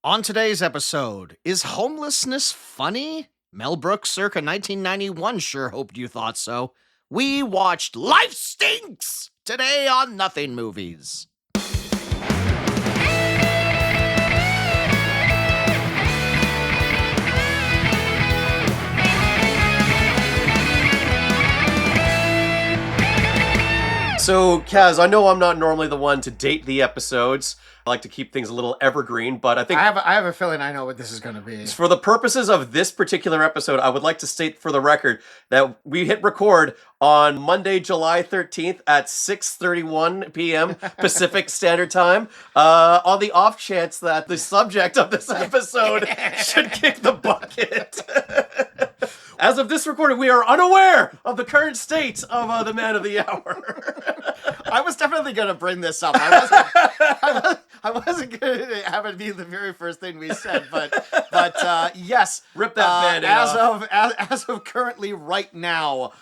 On today's episode, is homelessness funny? Mel Brooks circa 1991 sure hoped you thought so. We watched Life Stinks today on Nothing Movies. So, Kaz, I know I'm not normally the one to date the episodes. I like to keep things a little evergreen, but I think I have a feeling I know what this is going to be. for the purposes of this particular episode, I would like to state for the record that we hit record on Monday, July 13th at 6:31 p.m. Pacific Standard Time, on the off chance that the subject of this episode should kick the bucket. As of this recording, we are unaware of the current state of the man of the hour. I was definitely going to bring this up. I wasn't going to have it be the very first thing we said, but yes, Rip that Band-Aid off. As of currently right now,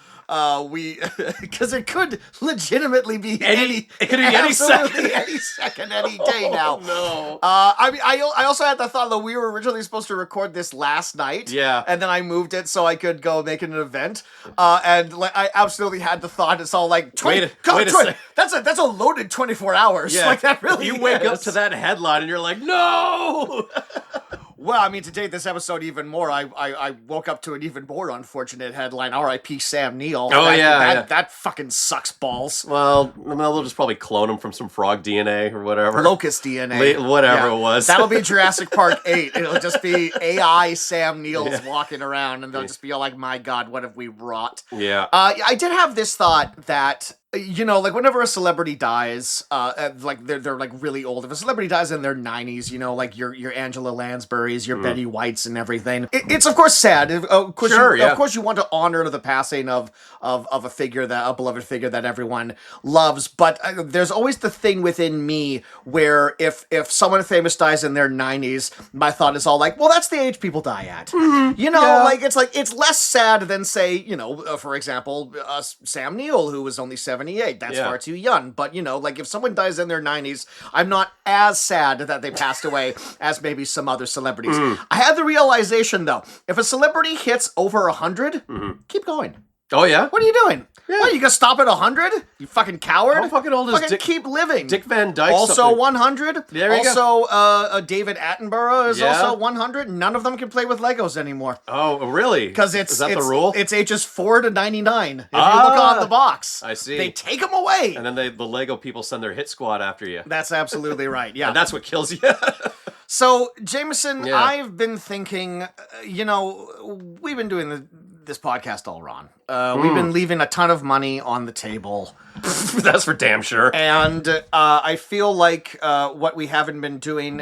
we because it could legitimately be any second, any day now. No. I also had the thought that we were originally supposed to record this last night. Yeah. And then I moved it so I could go make it an event. And I absolutely had the thought. It's all like, Wait a second. That's a loaded 24 hours. Yeah. Like that really. You wake up is. to that headline and you're like, no. Well, I mean, to date this episode even more, I woke up to an even more unfortunate headline. R.I.P. Sam Neill. That fucking sucks balls. Well, they'll just probably clone him from some frog DNA or whatever. Locust DNA. Whatever it was. That'll be Jurassic Park 8. It'll just be AI Sam Neill's walking around, and they'll just be all like, my God, what have we wrought? Yeah. I did have this thought that, you know, like whenever a celebrity dies, like they're like really old. If a celebrity dies in their 90s, you know, like your Angela Lansbury's, your Betty White's and everything, it's of course sad. Of course, of course you want to honor the passing of a figure, a beloved figure that everyone loves. But there's always the thing within me where if someone famous dies in their 90s, my thought is all like, well, that's the age people die at. Mm-hmm. You know, it's less sad than, say, you know, for example, Sam Neill, who was only 78. That's far too young. But, you know, like if someone dies in their 90s, I'm not as sad that they passed away as maybe some other celebrities. I had the realization, though, if a celebrity hits over 100, keep going. Oh, yeah? What are you doing? Yeah. What, you gonna stop at 100? You fucking coward? How fucking old is Dick? Keep living. Dick Van Dyke. Also 100. There you go. David Attenborough is also 100. None of them can play with Legos anymore. Oh, really? Because is that the rule? It's ages 4 to 99. If you look on the box. I see. They take them away. And then the Lego people send their hit squad after you. That's absolutely right, yeah. And that's what kills you. So, Jameson, I've been thinking, you know, we've been doing this podcast all wrong. We've been leaving a ton of money on the table. That's for damn sure. And I feel like what we haven't been doing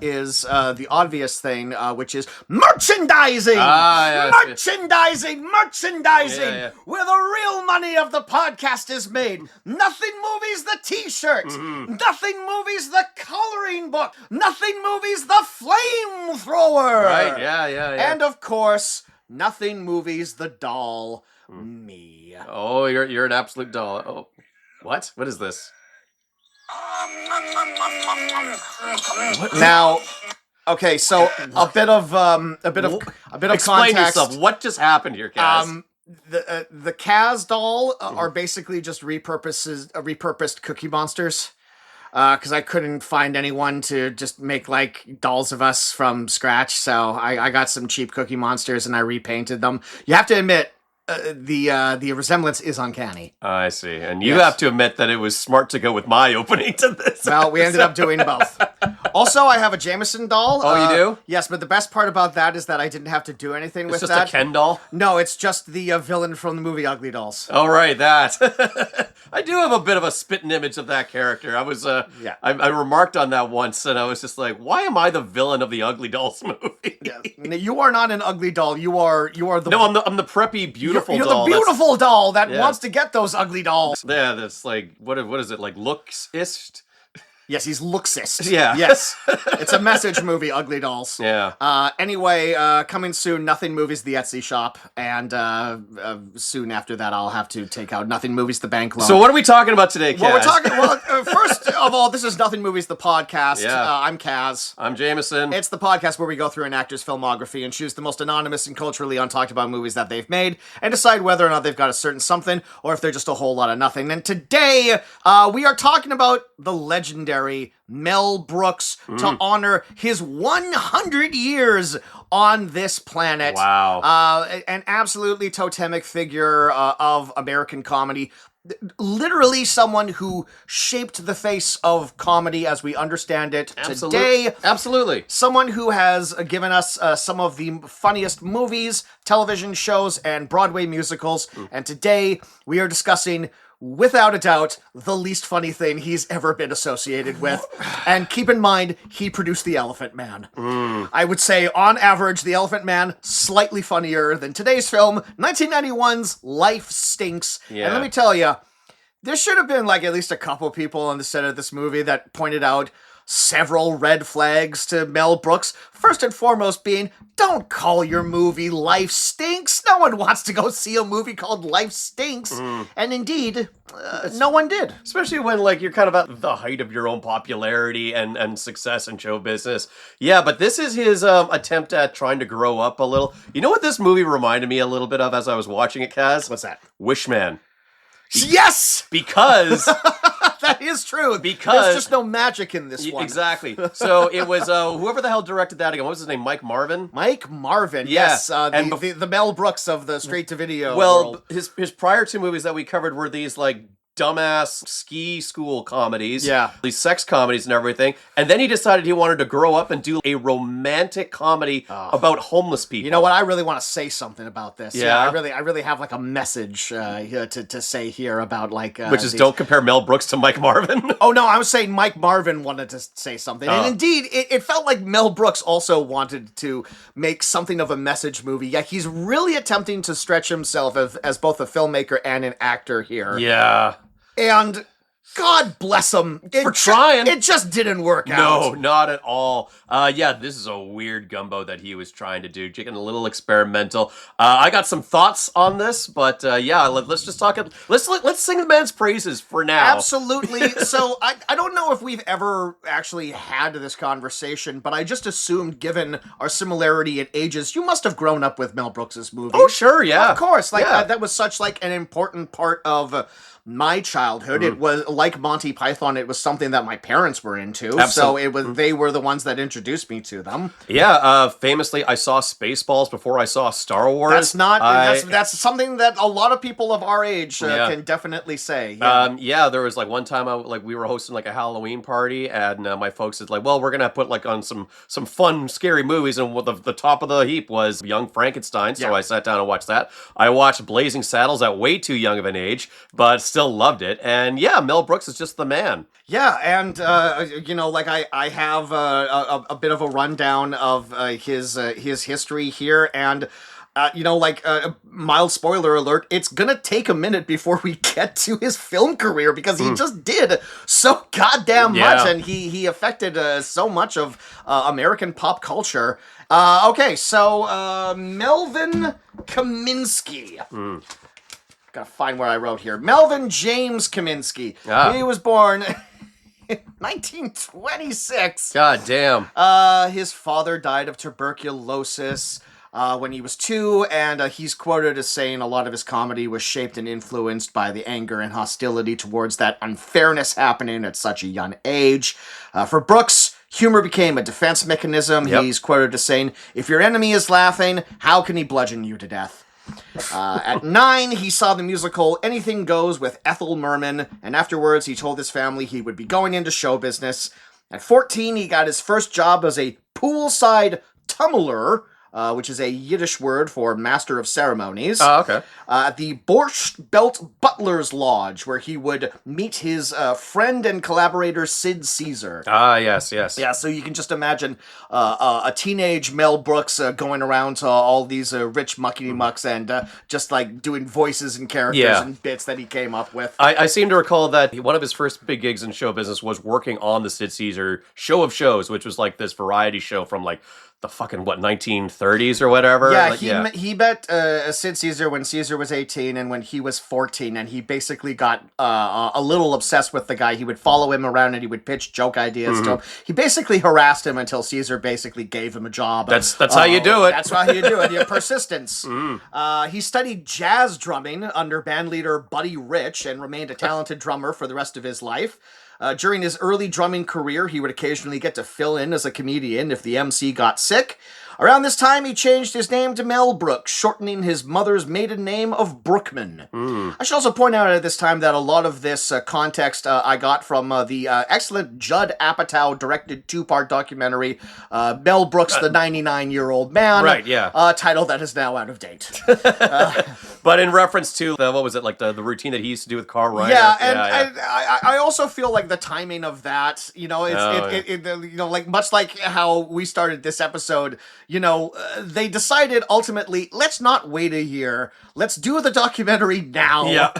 is the obvious thing, which is merchandising! Merchandising! Yeah. Where the real money of the podcast is made. Nothing Movies the t-shirt. Nothing Movies the coloring book. Nothing Movies the flamethrower. Right, yeah. And of course, Nothing Movies the doll. Me. Oh, you're an absolute doll. Oh, what? What is this? Now, okay, so a bit of Explain context. yourself. What just happened here, Kaz? The Kaz doll are basically just repurposed Cookie Monsters. Because I couldn't find anyone to just make like dolls of us from scratch, so I got some cheap Cookie Monsters and I repainted them. You have to admit, the resemblance is uncanny. I see. And you have to admit that it was smart to go with my opening to this. Well, we ended up doing both. Also, I have a Jameson doll. Oh, you do? Yes, but the best part about that is that I didn't have to do anything with that. It's just a Ken doll? No, it's just the villain from the movie Ugly Dolls. Oh, right, that. I do have a bit of a spitting image of that character. I was, I remarked on that once, and I was just like, why am I the villain of the Ugly Dolls movie? You are not an ugly doll. You are the... No, I'm the preppy, beautiful doll. You're the beautiful doll that wants to get those ugly dolls. Yeah, that's like, what is it, like looks-ist? Yes, he's looksist. Yeah. Yes. It's a message movie, Ugly Dolls. Yeah. Anyway, coming soon, Nothing Movies, the Etsy shop. And soon after that, I'll have to take out Nothing Movies, the bank loan. So what are we talking about today, Kaz? First of all, this is Nothing Movies, the podcast. Yeah. I'm Kaz. I'm Jameson. It's the podcast where we go through an actor's filmography and choose the most anonymous and culturally untalked about movies that they've made and decide whether or not they've got a certain something or if they're just a whole lot of nothing. And today, we are talking about the legendary Mel Brooks to honor his 100 years on this planet. Wow. An absolutely totemic figure of American comedy. Literally someone who shaped the face of comedy as we understand it today. Absolutely. Someone who has given us some of the funniest movies, television shows, and Broadway musicals. And today we are discussing, without a doubt, the least funny thing he's ever been associated with. And keep in mind, he produced The Elephant Man. I would say, on average, The Elephant Man, slightly funnier than today's film, 1991's Life Stinks. Yeah. And let me tell you, there should have been like at least a couple people on the set of this movie that pointed out several red flags to Mel Brooks. First and foremost being, don't call your movie Life Stinks. No one wants to go see a movie called Life Stinks. And indeed, no one did. Especially when, like, you're kind of at the height of your own popularity and success in show business. Yeah, but this is his attempt at trying to grow up a little. You know what this movie reminded me a little bit of as I was watching it, Kaz? What's that? Wishman. Yes! Because... That is true. Because there's just no magic in this one. Exactly. So it was whoever the hell directed that again. What was his name? Mike Marvin? Mike Marvin, Yeah. yes. The Mel Brooks of the straight-to-video Well, world. his prior two movies that we covered were these, like, dumbass ski school comedies. Yeah. These sex comedies and everything. And then he decided he wanted to grow up and do a romantic comedy about homeless people. You know what? I really want to say something about this. Yeah? I really have like a message here to say here about like Which is don't compare Mel Brooks to Mike Marvin. Oh no, I was saying Mike Marvin wanted to say something, and indeed, it felt like Mel Brooks also wanted to make something of a message movie. Yeah, he's really attempting to stretch himself as both a filmmaker and an actor here. Yeah. And God bless him For trying. It just didn't work out. No, not at all. Yeah, this is a weird gumbo that he was trying to do, getting a little experimental. I got some thoughts on this, but yeah, let's just talk. Let's sing the man's praises for now. Absolutely. So I don't know if we've ever actually had this conversation, but I just assumed, given our similarity in ages, you must have grown up with Mel Brooks's movies. Oh, sure, yeah. Of course. Like Yeah. that was such like an important part of my childhood. It was like Monty Python. It was something that my parents were into. So they were the ones that introduced me to them. Yeah, famously, I saw Spaceballs before I saw Star Wars. That's something that a lot of people of our age can definitely say. Yeah. Yeah, there was like one time we were hosting like a Halloween party, and my folks said like, well, we're gonna put like on some fun scary movies, and the top of the heap was Young Frankenstein. So I sat down and watched that. I watched Blazing Saddles at way too young of an age, but still loved it. And yeah, Mel Brooks is just the man. Yeah, and you know, like I have a bit of a rundown of his history here, and you know, like mild spoiler alert, it's gonna take a minute before we get to his film career because he just did so goddamn much, and he affected so much of American pop culture. Okay, so Melvin Kaminsky. Gotta find where I wrote here. Melvin James Kaminsky. He was born in 1926. God damn. His father died of tuberculosis when he was 2, and he's quoted as saying a lot of his comedy was shaped and influenced by the anger and hostility towards that unfairness happening at such a young age. For Brooks, humor became a defense mechanism. Yep. He's quoted as saying, "If your enemy is laughing, how can he bludgeon you to death?" At 9, he saw the musical Anything Goes with Ethel Merman, and afterwards he told his family he would be going into show business. At 14, he got his first job as a poolside tumbler which is a Yiddish word for master of ceremonies. Oh, okay. At the Borscht Belt Butler's Lodge, where he would meet his friend and collaborator Sid Caesar. Ah, yes, yes. Yeah, so you can just imagine a teenage Mel Brooks going around to all these rich muckety-mucks and just like doing voices and characters and bits that he came up with. I seem to recall that one of his first big gigs in show business was working on the Sid Caesar Show of Shows, which was like this variety show from like the fucking, 1930s or whatever? Yeah, he met Sid Caesar when Caesar was 18 and when he was 14, and he basically got a little obsessed with the guy. He would follow him around and he would pitch joke ideas to him. He basically harassed him until Caesar basically gave him a job. That's how you do it. That's how you do it. Your persistence. He studied jazz drumming under bandleader Buddy Rich and remained a talented drummer for the rest of his life. During his early drumming career, he would occasionally get to fill in as a comedian if the MC got sick. Around this time, he changed his name to Mel Brooks, shortening his mother's maiden name of Brookman. I should also point out at this time that a lot of this context I got from the excellent Judd Apatow directed two-part documentary, Mel Brooks, the 99-Year-Old Man. Right, yeah. Title that is now out of date. But in reference to the routine that he used to do with Carl Reiner. Yeah, and I also feel like the timing of that, like much like how we started this episode, they decided ultimately, let's not wait a year. Let's do the documentary now. Yeah.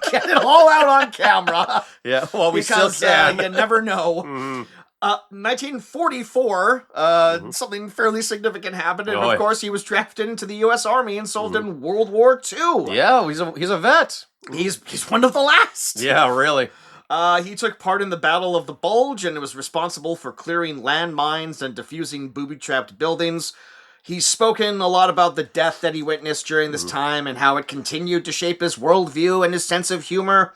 Get it all out on camera. Yeah, well, we still can. You never know. 1944, something fairly significant happened, and of course he was drafted into the U.S. Army and sold in World War II. Yeah, he's a vet. He's one of the last. Yeah, really. He took part in the Battle of the Bulge and was responsible for clearing landmines and defusing booby-trapped buildings. He's spoken a lot about the death that he witnessed during this time and how it continued to shape his worldview and his sense of humor.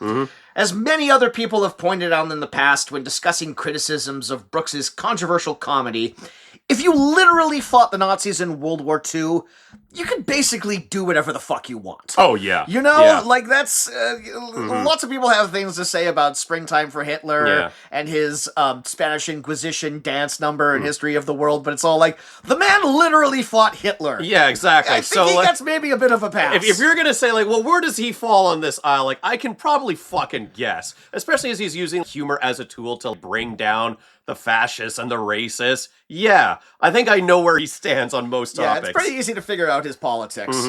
As many other people have pointed out in the past when discussing criticisms of Brooks's controversial comedy, if you literally fought the Nazis in World War II, you could basically do whatever the fuck you want. Oh, yeah. Like that's... Lots of people have things to say about Springtime for Hitler and his Spanish Inquisition dance number and History of the World, but it's all like, the man literally fought Hitler. Yeah, exactly. I think he gets maybe a bit of a pass. If you're going to say, where does he fall on this aisle? I can probably fucking guess. Especially as he's using humor as a tool to bring down the fascists and the racists. Yeah, I think I know where he stands on most topics. Yeah, it's pretty easy to figure out his politics.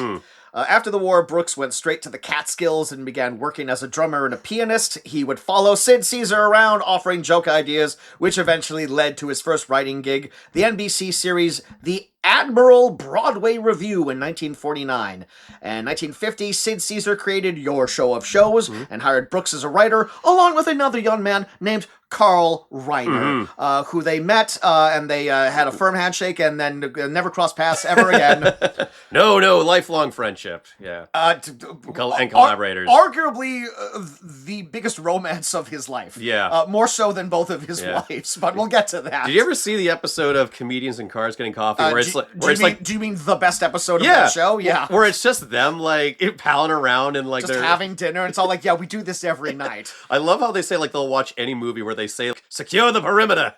After the war, Brooks went straight to the Catskills and began working as a drummer and a pianist. He would follow Sid Caesar around, offering joke ideas, which eventually led to his first writing gig, the NBC series The Admiral Broadway Review in 1949. And 1950, Sid Caesar created Your Show of Shows and hired Brooks as a writer, along with another young man named Carl Reiner, who they met and they had a firm handshake and then never crossed paths ever again. No, lifelong friendship. Yeah. And collaborators. Arguably the biggest romance of his life. Yeah. More so than both of his wives, but we'll get to that. Did you ever see the episode of Comedians in Cars Getting Coffee do you mean the best episode of that show? Yeah. Where it's just them palling around and just having dinner. And it's all like, yeah, we do this every night. I love how they say they'll watch any movie where they say secure the perimeter.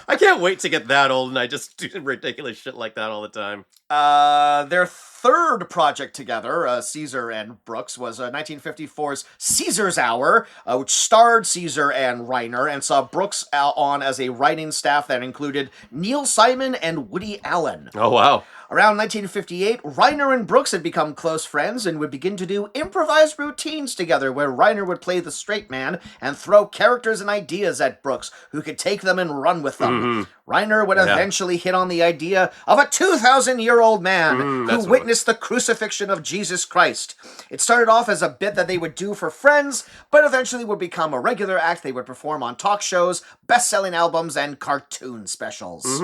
I can't wait to get that old and I just do ridiculous shit like that all the time. Their third project together, Caesar and Brooks, was 1954's Caesar's Hour, which starred Caesar and Reiner and saw Brooks on as a writing staff that included Neil Simon and Woody Allen. Oh, wow. Around 1958, Reiner and Brooks had become close friends and would begin to do improvised routines together where Reiner would play the straight man and throw characters and ideas at Brooks, who could take them and run with them. Reiner would eventually hit on the idea of a 2,000-year-old man who witnessed the crucifixion of Jesus Christ. It started off as a bit that they would do for friends, but eventually would become a regular act they would perform on talk shows, best-selling albums, and cartoon specials.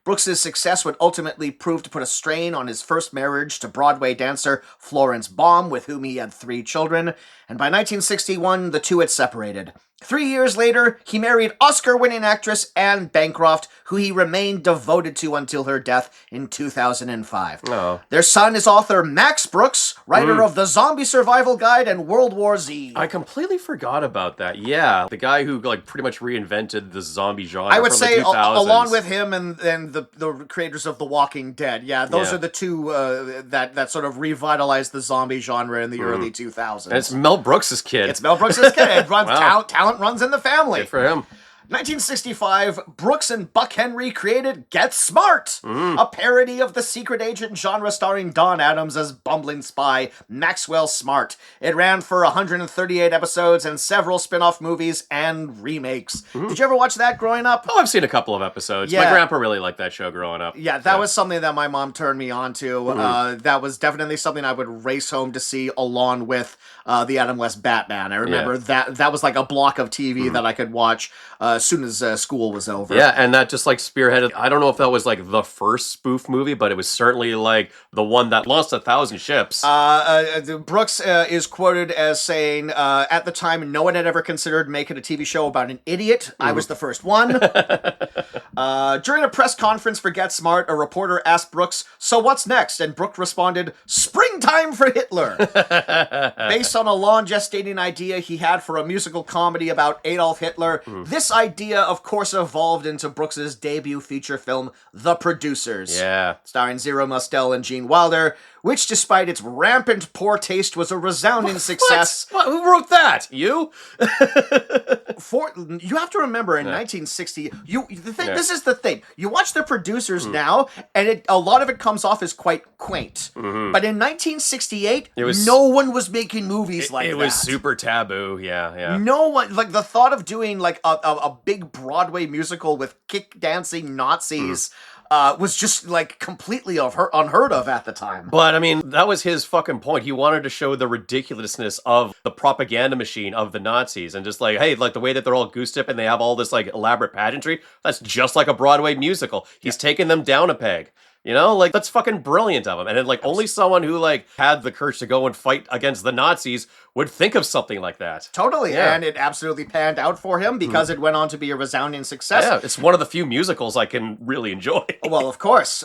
Brooks's success would ultimately prove to put a strain on his first marriage to Broadway dancer Florence Baum, with whom he had 3 children, and by 1961, the two had separated. 3 years later, he married Oscar-winning actress Anne Bancroft, who he remained devoted to until her death in 2005. Oh. Their son is author Max Brooks, writer of The Zombie Survival Guide and World War Z. I completely forgot about that. Yeah, the guy who like pretty much reinvented the zombie genre. I would from say, the 2000s. along with him and the creators of The Walking Dead, those are the two that sort of revitalized the zombie genre in the early 2000s. And it's Mel Brooks' kid. It's Mel Brooks' kid. It runs, talent runs in the family. Good for him. 1965, Brooks and Buck Henry created Get Smart, a parody of the secret agent genre starring Don Adams as bumbling spy Maxwell Smart. It ran for 138 episodes and several spin-off movies and remakes. Did you ever watch that growing up? Oh, I've seen a couple of episodes. Yeah. My grandpa really liked that show growing up. Yeah, that was something that my mom turned me on to. That was definitely something I would race home to see along with the Adam West Batman. I remember that was like a block of TV that I could watch as soon as school was over. Yeah, and that just like spearheaded, I don't know if that was like the first spoof movie, but it was certainly like the one that launched 1,000 ships. Brooks is quoted as saying, at the time, no one had ever considered making a TV show about an idiot. I was the first one. During a press conference for Get Smart, a reporter asked Brooks, "So what's next?" And Brooks responded, "Springtime for Hitler." Based on a long gestating idea he had for a musical comedy about Adolf Hitler, this idea, of course, evolved into Brooks's debut feature film, The Producers. Yeah. Starring Zero Mostel and Gene Wilder, which, despite its rampant poor taste, was a resounding success. What? Who wrote that? You? You have to remember, in 1960, this is the thing. You watch The Producers now, and a lot of it comes off as quite quaint. But in 1968, no one was making movies like that. It was super taboo, yeah. No one, like the thought of doing like a big Broadway musical with kick-dancing Nazis was just like completely unheard of at the time. But I mean, that was his fucking point. He wanted to show the ridiculousness of the propaganda machine of the Nazis, and just like, hey, like the way that they're all goosed up and they have all this like elaborate pageantry, that's just like a Broadway musical. He's taking them down a peg. You know, like, that's fucking brilliant of him. And then, like, only someone who, like, had the courage to go and fight against the Nazis would think of something like that. Totally, yeah. And it absolutely panned out for him because it went on to be a resounding success. Yeah, it's one of the few musicals I can really enjoy. Well, of course.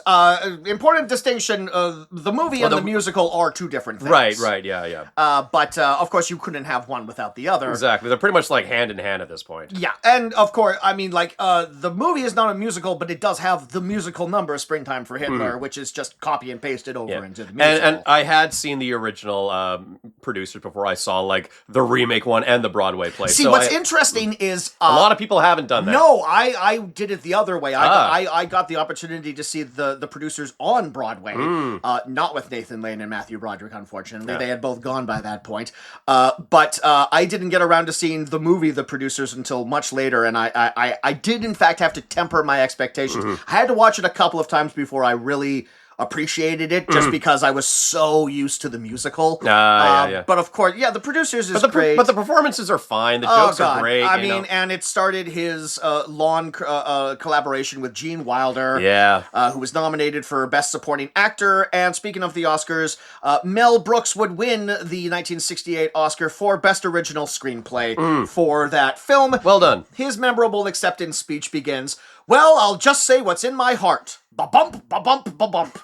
Important distinction, the movie and the musical are two different things. Right, yeah. But, of course, you couldn't have one without the other. Exactly. They're pretty much, like, hand in hand at this point. Yeah, and, of course, I mean, like, the movie is not a musical, but it does have the musical number, Springtime for Hitler, which is just copy and pasted over into the musical. And I had seen the original producers before I saw, like, the remake one and the Broadway play. See, what's interesting is... a lot of people haven't done that. No, I did it the other way. I got the opportunity to see the producers on Broadway, not with Nathan Lane and Matthew Broderick, unfortunately. Yeah. They had both gone by that point. But I didn't get around to seeing the movie The Producers until much later, and I did, in fact, have to temper my expectations. I had to watch it a couple of times before I really appreciated it, just because I was so used to the musical. Yeah. But of course, The Producers is great. But the performances are fine. The jokes are great. I mean, and it started his long collaboration with Gene Wilder, who was nominated for Best Supporting Actor. And speaking of the Oscars, Mel Brooks would win the 1968 Oscar for Best Original Screenplay for that film. Well done. His memorable acceptance speech begins, "Well, I'll just say what's in my heart. Ba-bump, ba-bump, ba-bump."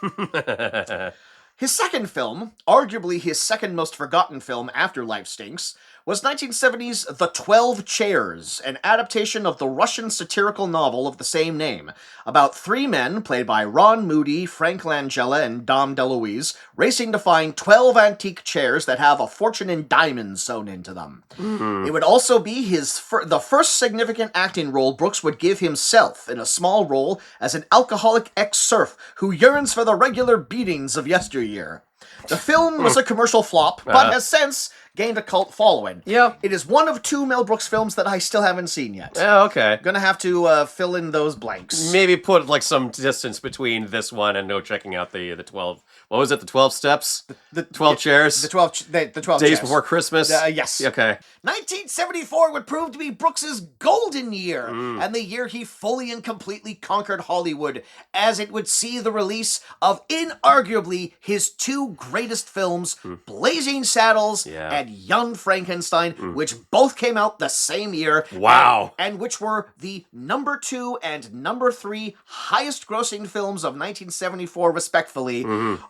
His second film, arguably his second most forgotten film after Life Stinks, was 1970's The 12 Chairs, an adaptation of the Russian satirical novel of the same name, about three men, played by Ron Moody, Frank Langella, and Dom DeLuise, racing to find 12 antique chairs that have a fortune in diamonds sewn into them. It would also be the first significant acting role Brooks would give himself, in a small role as an alcoholic ex-serf who yearns for the regular beatings of yesteryear. The film was a commercial flop, but has since gained a cult following. Yeah. It is one of two Mel Brooks films that I still haven't seen yet. Yeah, okay. Gonna have to fill in those blanks. Maybe put, like, some distance between this one and checking out the 12... What was it? The 12 steps? The 12 chairs? The 12 Days chairs. Before Christmas? Yes. Okay. 1974 would prove to be Brooks's golden year, and the year he fully and completely conquered Hollywood, as it would see the release of inarguably his two greatest films, Blazing Saddles and and Young Frankenstein, which both came out the same year. Wow. And which were the number 2 and number 3 highest grossing films of 1974, respectfully,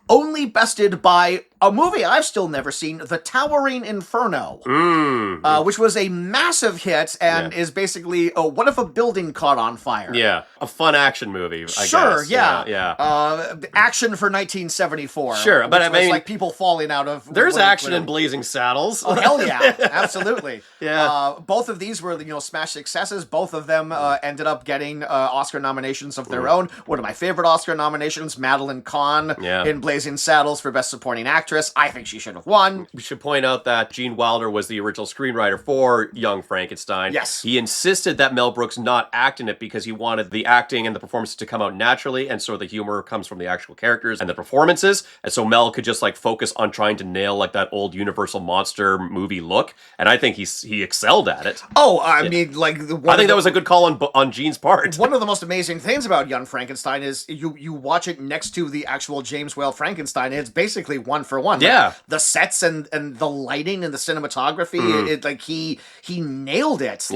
only bested by a movie I've still never seen, The Towering Inferno, which was a massive hit and is basically, what if a building caught on fire? Yeah, a fun action movie, I Sure, guess. yeah. Action for 1974. Sure, but I mean, like people falling out of... There's action in Blazing Saddles. Oh, hell yeah, absolutely. Yeah. Both of these were, smash successes. Both of them ended up getting Oscar nominations of their own. One of my favorite Oscar nominations, Madeline Kahn in Blazing Saddles for Best Supporting Actress. I think she should have won. We should point out that Gene Wilder was the original screenwriter for Young Frankenstein. Yes. He insisted that Mel Brooks not act in it because he wanted the acting and the performances to come out naturally, and so the humor comes from the actual characters and the performances, and so Mel could just focus on trying to nail that old Universal monster movie look, and I think he excelled at it. Oh, I mean, I think that was a good call on Gene's part. One of the most amazing things about Young Frankenstein is you watch it next to the actual James Whale Frankenstein, and it's basically one for one. Yeah. The sets and the lighting and the cinematography, he nailed it.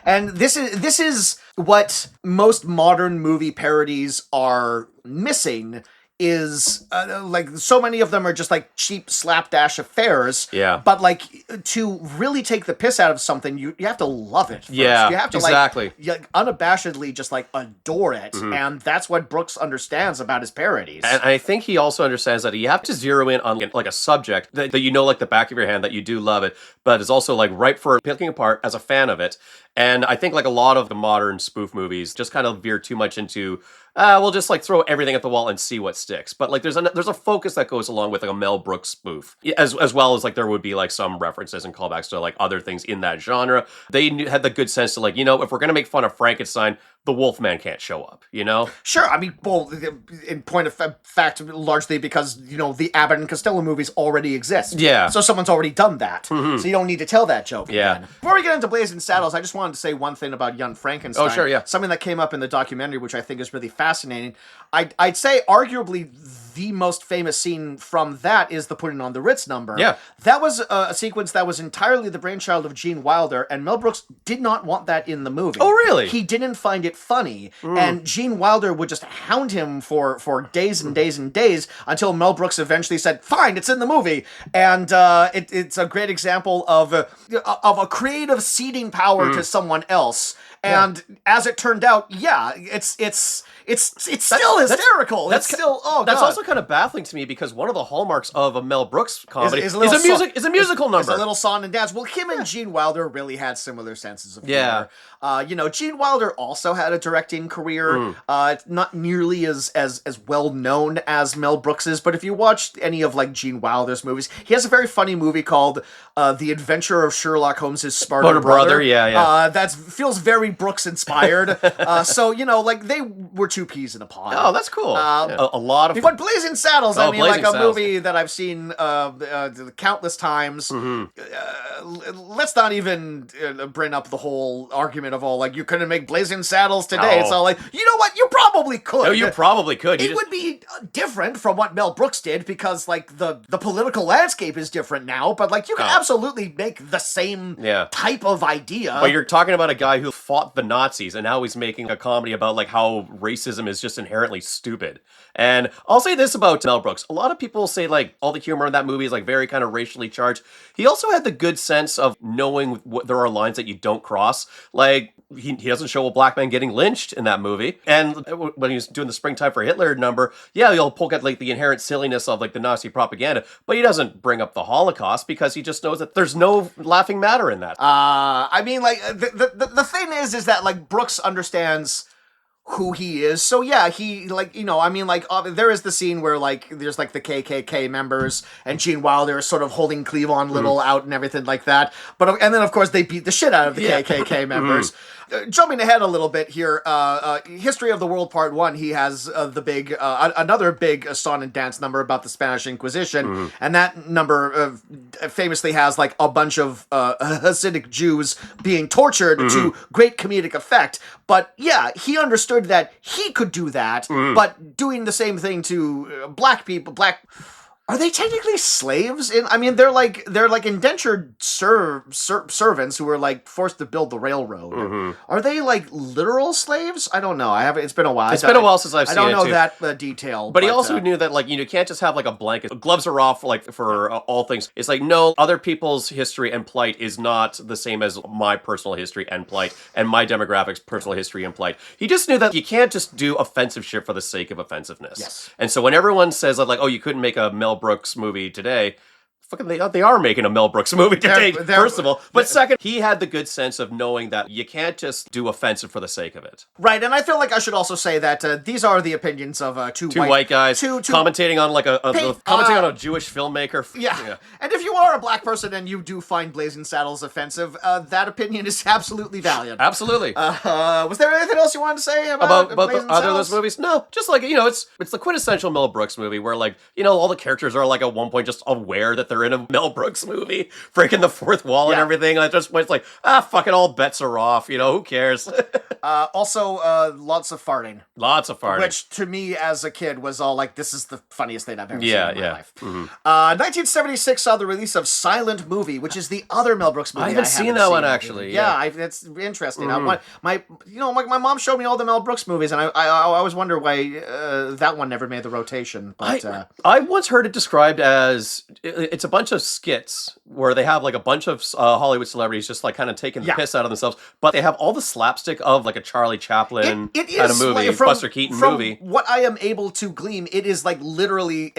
And this is what most modern movie parodies are missing. Is so many of them are just cheap slapdash affairs. Yeah. But to really take the piss out of something, you have to love it first. Yeah, You have to exactly. Unabashedly just adore it. And that's what Brooks understands about his parodies. And I think he also understands that you have to zero in on a subject that the back of your hand, that you do love it, but is also ripe for picking apart as a fan of it. And I think a lot of the modern spoof movies just kind of veer too much into we'll just throw everything at the wall and see what sticks. But there's a focus that goes along with a Mel Brooks spoof, as well as there would be some references and callbacks to other things in that genre. They had the good sense to if we're gonna make fun of Frankenstein, the Wolfman can't show up, Sure, I mean, well, in point of fact, largely because, the Abbott and Costello movies already exist. Yeah. So someone's already done that. So you don't need to tell that joke Yeah. again. Before we get into Blazing Saddles, I just wanted to say one thing about Young Frankenstein. Oh, sure, yeah. Something that came up in the documentary, which I think is really fascinating. I'd say arguably the most famous scene from that is the Putting on the Ritz number. Yeah. That was a sequence that was entirely the brainchild of Gene Wilder, and Mel Brooks did not want that in the movie. Oh, really? He didn't find it funny, and Gene Wilder would just hound him for days and days and days until Mel Brooks eventually said, "Fine, it's in the movie." And it's a great example of a creative ceding power to someone else. And as it turned out, it's still hysterical. That's also kind of baffling to me, because one of the hallmarks of a Mel Brooks comedy is a musical number. It's a little song and dance. Well, him and Gene Wilder really had similar senses of humor. Gene Wilder also had a directing career. Not nearly as well known as Mel Brooks's, but if you watch any of Gene Wilder's movies, he has a very funny movie called The Adventure of Sherlock Holmes' Smarter Brother. That feels very Brooks inspired. So they were two peas in a pod. Oh, that's cool. A lot of... But Blazing Saddles, Blazing Saddles. movie that I've seen countless times. Let's not even bring up the whole argument of you couldn't make Blazing Saddles today. It's all you know what? You probably could. No, you probably could. It would be different from what Mel Brooks did, because the political landscape is different now, but you can absolutely make the same type of idea. But you're talking about a guy who fought the Nazis, and now he's making a comedy about how racism is just inherently stupid. And I'll say this about Mel Brooks. A lot of people say all the humor in that movie is very kind of racially charged. He also had the good sense of knowing there are lines that you don't cross. He doesn't show a black man getting lynched in that movie. And when he was doing the Springtime for Hitler number, he'll poke at the inherent silliness of the Nazi propaganda, but he doesn't bring up the Holocaust, because he just knows that there's no laughing matter in that. I mean, the thing is that Brooks understands who he is. So he there is the scene where there's the KKK members and Gene Wilder is sort of holding Cleavon Little out and everything like that. And then of course they beat the shit out of the KKK members. Jumping ahead a little bit here, History of the World Part 1, he has another big song and dance number about the Spanish Inquisition, and that number famously has a bunch of Hasidic Jews being tortured to great comedic effect. But he understood that he could do that, but doing the same thing to black people, Are they technically slaves? I mean, they're like indentured servants who were like forced to build the railroad. Are they like literal slaves? I don't know. I haven't. It's been a while. It's been a while since I've seen it. I don't know too. that detail. But he also knew that, like, you can't just have like a blanket. Gloves are off, like, for all things. It's like, no, other people's history and plight is not the same as my personal history and plight, and my demographics' personal history and plight. He just knew that you can't just do offensive shit for the sake of offensiveness. Yes. And so when everyone says like, oh, you couldn't make a Mel Brooks movie today. Fucking, they are making a Mel Brooks movie today, first of all. But second, he had the good sense of knowing that you can't just do offensive for the sake of it. Right, and I feel like I should also say that these are the opinions of two white guys commentating on like commenting on a Jewish filmmaker. Yeah. And if you are a black person and you do find Blazing Saddles offensive, that opinion is absolutely valid. Absolutely. Was there anything else you wanted to say about other those movies? No, just like, it's the quintessential Mel Brooks movie where, like, all the characters are like at one point just aware that they're in a Mel Brooks movie, breaking the fourth wall and everything. I just went like, fucking all bets are off. Who cares? Also, lots of farting. Lots of farting. Which, to me, as a kid, was all like, this is the funniest thing I've ever seen in my life. 1976 saw the release of Silent Movie, which is the other Mel Brooks movie I haven't seen that one, actually. Yeah, it's interesting. My mom showed me all the Mel Brooks movies, and I always wonder why that one never made the rotation. But I once heard it described as, it's a bunch of skits where they have like a bunch of Hollywood celebrities just like kind of taking the piss out of themselves, but they have all the slapstick of like a Charlie Chaplin kind of movie, like Buster Keaton movie. What I am able to glean, it is like literally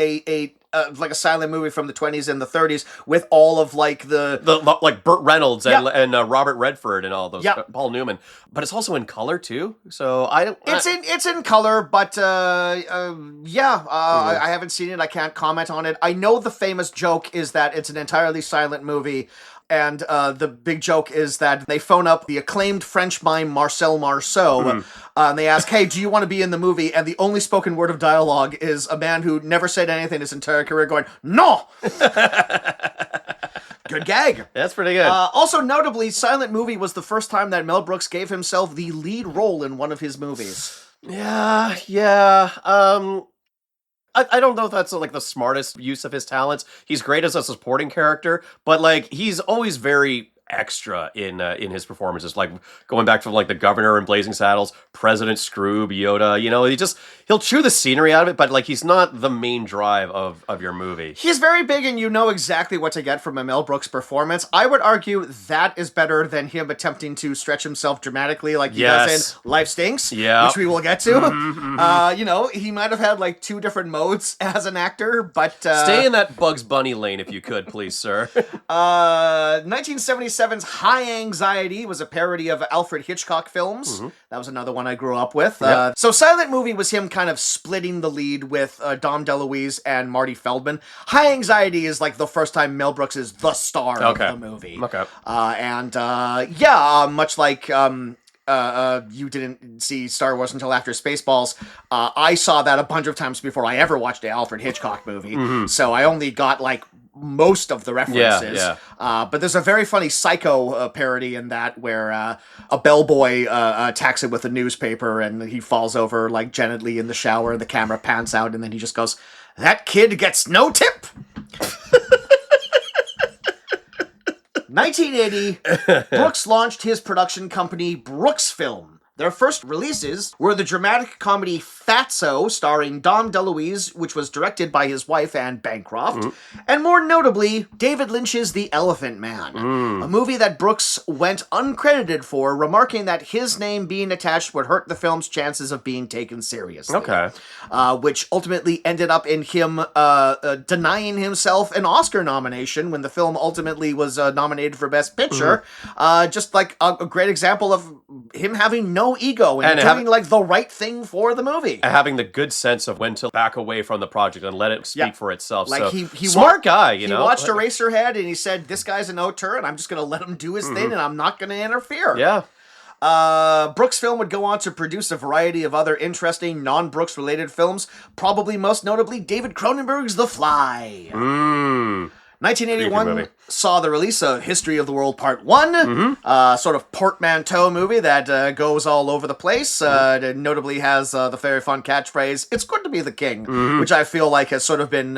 like a silent movie from the 20s and the 30s with all of like the like Burt Reynolds and Robert Redford and all those, Paul Newman, but it's also in color too. So it's in color, but I haven't seen it. I can't comment on it. I know the famous joke is that it's an entirely silent movie. And the big joke is that they phone up the acclaimed French mime Marcel Marceau, and they ask, hey, do you want to be in the movie? And the only spoken word of dialogue is a man who never said anything his entire career going, no! Good gag. That's pretty good. Also, notably, Silent Movie was the first time that Mel Brooks gave himself the lead role in one of his movies. Yeah. I don't know if that's like the smartest use of his talents. He's great as a supporting character, but like he's always very extra in his performances, like going back to like the governor in Blazing Saddles, President Scroob, Yoda, he'll chew the scenery out of it, but like he's not the main drive of your movie. He's very big and you know exactly what to get from a Mel Brooks performance. I would argue that is better than him attempting to stretch himself dramatically like he does in Life Stinks, which we will get to. He might have had like two different modes as an actor, but stay in that Bugs Bunny lane if you could, please, sir. 1977's High Anxiety was a parody of Alfred Hitchcock films. That was another one I grew up with. So Silent Movie was him kind of splitting the lead with Dom DeLuise and Marty Feldman. High Anxiety is like the first time Mel Brooks is the star of the movie. Okay. Much like you didn't see Star Wars until after Spaceballs. I saw that a bunch of times before I ever watched an Alfred Hitchcock movie. So I only got like most of the references. But there's a very funny Psycho parody in that where a bellboy attacks him with a newspaper and he falls over like gently in the shower and the camera pans out and then he just goes, "That kid gets no tip." 1980, Brooks launched his production company, Brooks Film. Their first releases were the dramatic comedy Fatso, starring Dom DeLuise, which was directed by his wife Anne Bancroft, and more notably, David Lynch's The Elephant Man, a movie that Brooks went uncredited for, remarking that his name being attached would hurt the film's chances of being taken seriously. Okay. Which ultimately ended up in him denying himself an Oscar nomination when the film ultimately was nominated for Best Picture. Just like a great example of him having no ego and doing like the right thing for the movie. And having the good sense of when to back away from the project and let it speak for itself. Like so, he smart guy, He watched Eraserhead and he said, this guy's an auteur and I'm just going to let him do his thing and I'm not going to interfere. Yeah. Brooks Film would go on to produce a variety of other interesting non-Brooks related films, probably most notably David Cronenberg's The Fly. 1981 movie. saw the release of History of the World Part 1, sort of portmanteau movie that goes all over the place. It notably has the very fun catchphrase, "It's good to be the king," which I feel like has sort of been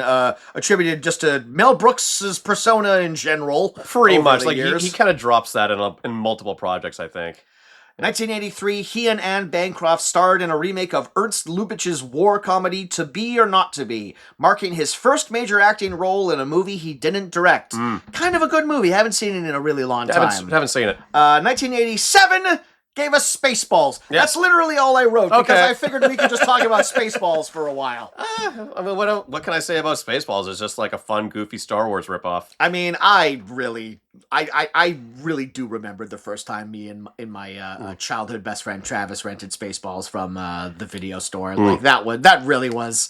attributed just to Mel Brooks' persona in general. Pretty over much. the Like, years. he kind of drops that in multiple projects, I think. 1983, he and Anne Bancroft starred in a remake of Ernst Lubitsch's war comedy To Be or Not to Be, marking his first major acting role in a movie he didn't direct. Kind of a good movie. Haven't seen it in a really long time. Haven't seen it. 1987 gave us Spaceballs. Yeah. That's literally all I wrote, because Okay. I figured we could just talk about Spaceballs for a while. I mean, what can I say about Spaceballs? It's just like a fun, goofy Star Wars ripoff. I mean, I really do remember the first time me and my childhood best friend Travis rented Spaceballs from the video store. Like that really was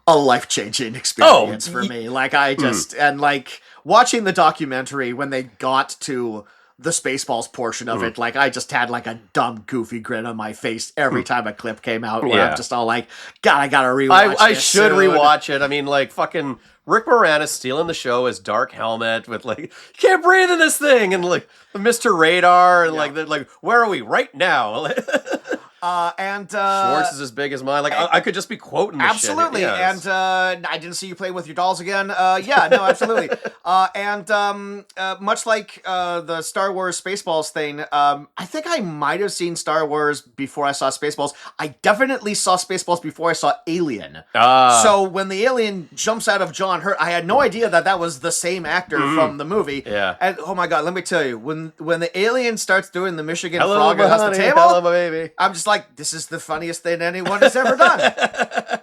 a life-changing experience for me. Like I just and like watching the documentary when they got to the Spaceballs portion of it, like I just had like a dumb, goofy grin on my face every time a clip came out. Where I'm just all like, God, I gotta rewatch. I this should soon. rewatch it. I mean, like fucking Rick Moranis stealing the show as Dark Helmet with like, you can't breathe in this thing, and like Mr. Radar, and like where are we right now? Schwartz is as big as mine. Like I could just be quoting this absolutely. shit. Yeah, And I didn't see you play with your dolls again. Yeah, no, absolutely. Much like the Star Wars Spaceballs thing, I think I might have seen Star Wars before I saw Spaceballs. I definitely saw Spaceballs before I saw Alien. So when the alien jumps out of John Hurt, I had no idea that was the same actor from the movie. Yeah. And oh my God, let me tell you, when the alien starts doing the Michigan hello, frog my across the honey, table, hello, my baby. I'm just like, this is the funniest thing anyone has ever done.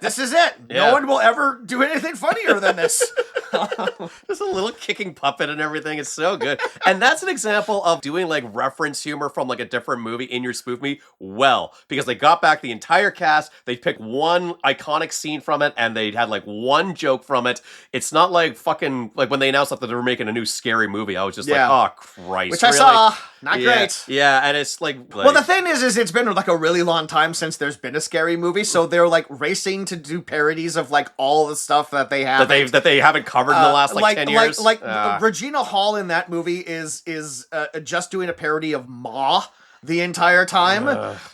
This is it. Yeah. No one will ever do anything funnier than this. Just a little kicking puppet and everything. It's so good. And that's an example of doing like reference humor from like a different movie in your spoof movie well. Because they got back the entire cast, they picked one iconic scene from it, and they had like one joke from it. It's not like fucking, like when they announced that they were making a new scary movie, I was just like, oh Christ. Which really? I saw. Not great. Yeah, and it's like well, the thing is it's been like a really long time since there's been a scary movie, so they're like racing to do parodies of like all the stuff that they have that they haven't covered in the last like 10 years. Regina Hall in that movie is just doing a parody of Ma the entire time.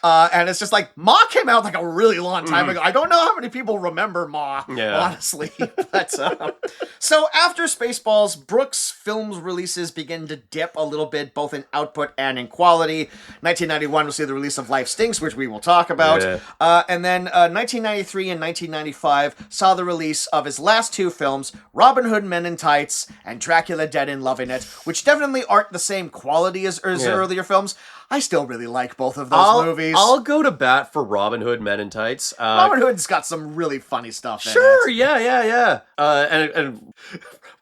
And it's just like, Ma came out like a really long time ago. I don't know how many people remember Ma, honestly. But so after Spaceballs, Brooks' films releases begin to dip a little bit, both in output and in quality. 1991 will see the release of Life Stinks, which we will talk about. And then 1993 and 1995 saw the release of his last two films, Robin Hood Men in Tights and Dracula Dead and Loving It, which definitely aren't the same quality as earlier films. I still really like both of those movies. I'll go to bat for Robin Hood Men in Tights. Robin Hood's got some really funny stuff in it. Sure, yeah. And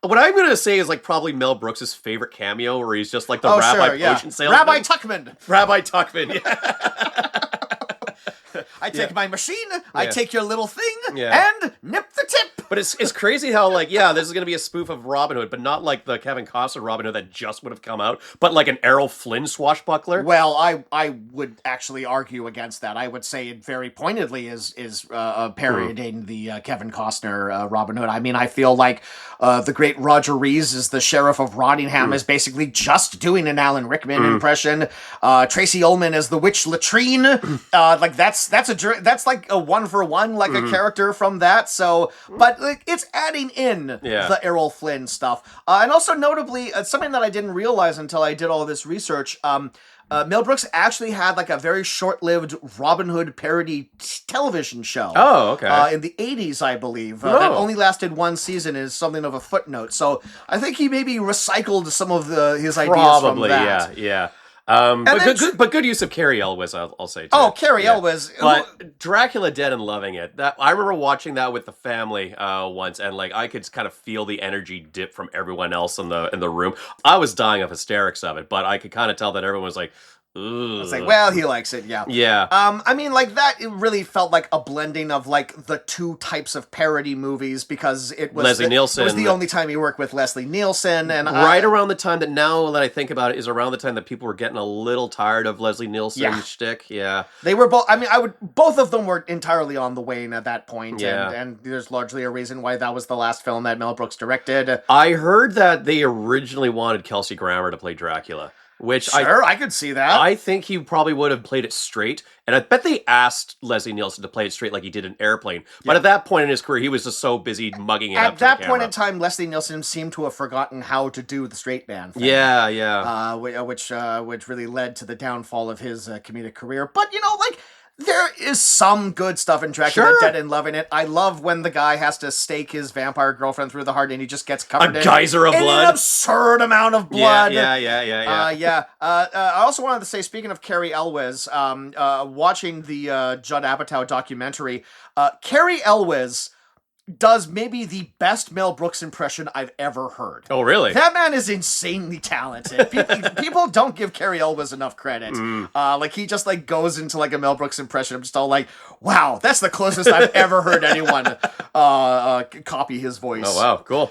what I'm going to say is like probably Mel Brooks' favorite cameo, where he's just like the rabbi potion salesman. Rabbi Tuckman. Rabbi Tuckman, yeah. I take my machine, I take your little thing, Yeah. and nip the tip. But it's crazy how, like, yeah, this is going to be a spoof of Robin Hood, but not like the Kevin Costner Robin Hood that just would have come out, but like an Errol Flynn swashbuckler. Well, I would actually argue against that. I would say it very pointedly is parodying the Kevin Costner Robin Hood. I mean, I feel like the great Roger Rees as the Sheriff of Rottingham is basically just doing an Alan Rickman impression. Tracy Ullman as the Witch Latrine. Like that's like a one for one, like a character from that. So, but like it's adding in the Errol Flynn stuff, and also notably something that I didn't realize until I did all this research. Mel Brooks actually had like a very short-lived Robin Hood parody television show. Oh, okay. In the 80s, I believe. That only lasted one season, is something of a footnote. So I think he maybe recycled some of his ideas from that. Yeah. But good use of Cary Elwes, I'll say too. Oh, Cary Elwes. But Dracula Dead and Loving It. I remember watching that with the family once, and like I could kind of feel the energy dip from everyone else in the room. I was dying of hysterics of it, but I could kind of tell that everyone was like, It's like, well, he likes it, yeah. Yeah. I mean, like, that it really felt like a blending of, like, the two types of parody movies, because it was Leslie Nielsen. It was the only time he worked with Leslie Nielsen, and around the time that, now that I think about it, is around the time that people were getting a little tired of Leslie Nielsen's shtick. Yeah. They were both, I mean, both of them were entirely on the wane at that point, Yeah. and there's largely a reason why that was the last film that Mel Brooks directed. I heard that they originally wanted Kelsey Grammer to play Dracula. Which I could see that. I think he probably would have played it straight, and I bet they asked Leslie Nielsen to play it straight like he did in Airplane. But at that point in his career, he was just so busy mugging it up. At that point in time, Leslie Nielsen seemed to have forgotten how to do the straight man thing. Yeah. Which really led to the downfall of his comedic career. But like, there is some good stuff in Dracula Dead and Loving It. I love when the guy has to stake his vampire girlfriend through the heart and he just gets covered in a geyser of blood. An absurd amount of blood. Yeah. I also wanted to say, speaking of Cary Elwes, watching the Judd Apatow documentary, Cary Elwes does maybe the best Mel Brooks impression I've ever heard. Oh, really? That man is insanely talented. People don't give Cary Elwes enough credit. Like, he just, like, goes into, like, a Mel Brooks impression. I'm just all like, wow, that's the closest I've ever heard anyone copy his voice. Oh, wow, cool.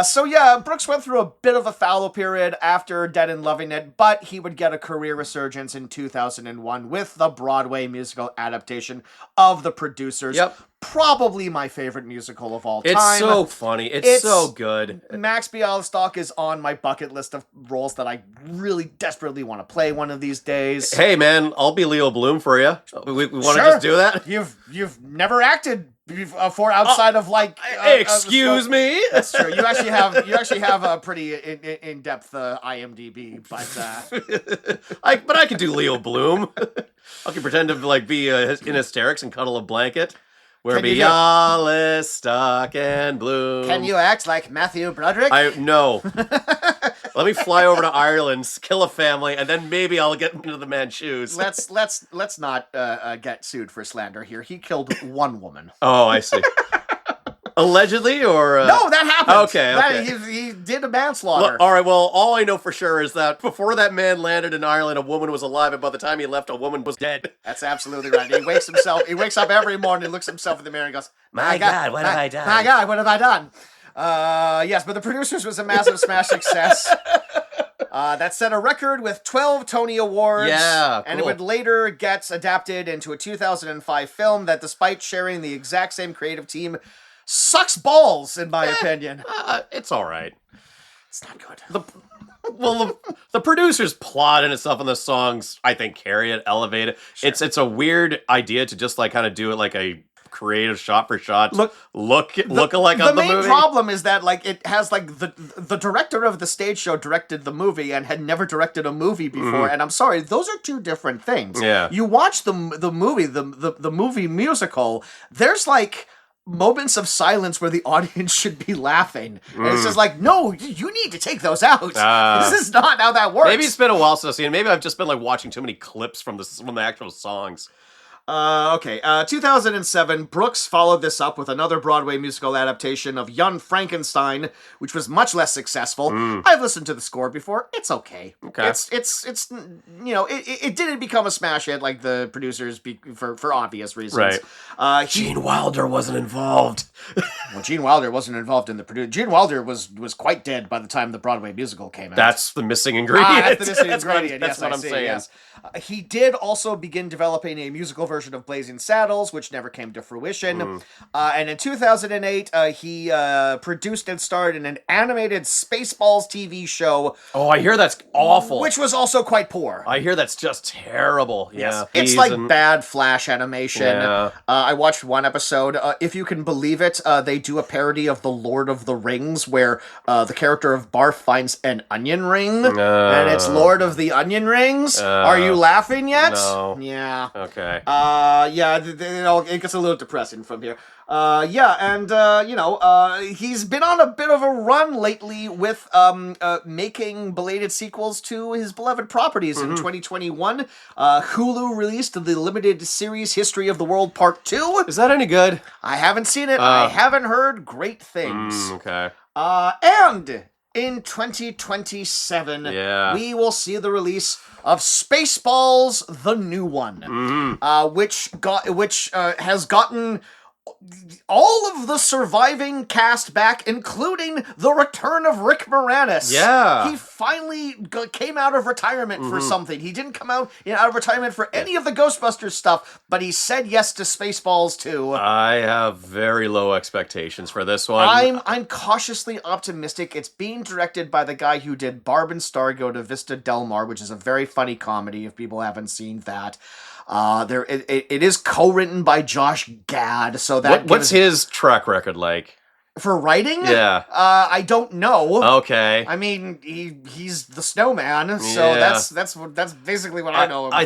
So yeah, Brooks went through a bit of a fallow period after Dead and Loving It, but he would get a career resurgence in 2001 with the Broadway musical adaptation of The Producers. Yep. Probably my favorite musical of all time. It's so funny. It's so good. Max Bialystock is on my bucket list of roles that I really desperately want to play one of these days. Hey man, I'll be Leo Bloom for you. We want to just do that? You've never acted for outside of like excuse me. That's true. You actually have a pretty in-depth IMDb, but I could do Leo Bloom. I can pretend to like be in hysterics and cuddle a blanket. We're Bialystock and Bloom. Can you act like Matthew Broderick? No. Let me fly over to Ireland, kill a family, and then maybe I'll get into the man's shoes. Let's not get sued for slander here. He killed one woman. Oh, I see. Allegedly, or no, that happened. Okay. He did a manslaughter. All right. Well, all I know for sure is that before that man landed in Ireland, a woman was alive, and by the time he left, a woman was dead. That's absolutely right. He wakes up every morning, looks himself in the mirror, and goes, "My God, what have I done? My God, what have I done?" Yes, but The Producers was a massive smash success. That set a record with 12 Tony Awards. Yeah, cool. And it would later get adapted into a 2005 film that, despite sharing the exact same creative team, sucks balls, in my opinion. It's all right. It's not good. The Producers' plot in itself and the songs, I think, carry it, elevate it. Sure. It's a weird idea to just like kind of do it like a creative shot for shot look alike of the movie. The main problem is that like it has like the director of the stage show directed the movie and had never directed a movie before, and I'm sorry, those are two different things. Yeah. You watch the movie, the movie musical, there's like moments of silence where the audience should be laughing. And it's just like, no, you need to take those out. This is not how that works. Maybe it's been a while since I've seen it. Maybe I've just been like watching too many clips from the actual songs. 2007, Brooks followed this up with another Broadway musical adaptation of Young Frankenstein, which was much less successful. I've listened to the score before. It's okay. It's it didn't become a smash hit like The Producers for obvious reasons. Right. Gene Wilder wasn't involved. Well, Gene Wilder wasn't involved in the producer. Gene Wilder was quite dead by the time the Broadway musical came out. That's the missing ingredient. That's the missing ingredient. That's what I'm saying. Yes. He did also begin developing a musical version of Blazing Saddles, which never came to fruition. And in 2008, he produced and starred in an animated Spaceballs TV show. Oh, I hear that's awful. Which was also quite poor. I hear that's just terrible. Yes. Yeah. It's like bad Flash animation. Yeah. I watched one episode. If you can believe it, they do a parody of The Lord of the Rings, where the character of Barf finds an onion ring, and it's Lord of the Onion Rings. Are you laughing yet? No. Yeah. Okay. It gets a little depressing from here. He's been on a bit of a run lately with making belated sequels to his beloved properties. In 2021, Hulu released the limited series History of the World Part 2. Is that any good? I haven't seen it. I haven't heard great things. Okay. And in 2027, Yeah. we will see the release of Spaceballs: The New One, which has gotten all of the surviving cast back, including the return of Rick Moranis. Yeah. He finally came out of retirement for something. He didn't come out of retirement for any of the Ghostbusters stuff, but he said yes to Spaceballs too. I have very low expectations for this one. I'm cautiously optimistic. It's being directed by the guy who did Barb and Star Go to Vista Del Mar, which is a very funny comedy if people haven't seen that. It is co-written by Josh Gad, so that what's his track record like? For writing? Yeah. I don't know. Okay. I mean, he's the snowman, so that's basically what I know him for. I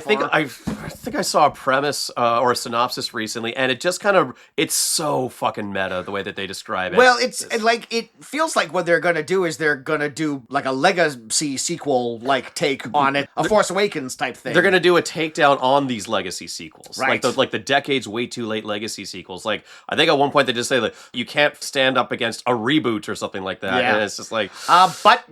think I saw a premise or a synopsis recently, and it just kind of, it's so fucking meta the way that they describe it. Well, it feels like what they're gonna do is they're gonna do like a legacy sequel like take on it, a Force Awakens type thing. They're gonna do a takedown on these legacy sequels, right? Like the decades way too late legacy sequels. Like I think at one point they just say that you can't stand up against a reboot or something like that. Yeah. And it's just like, but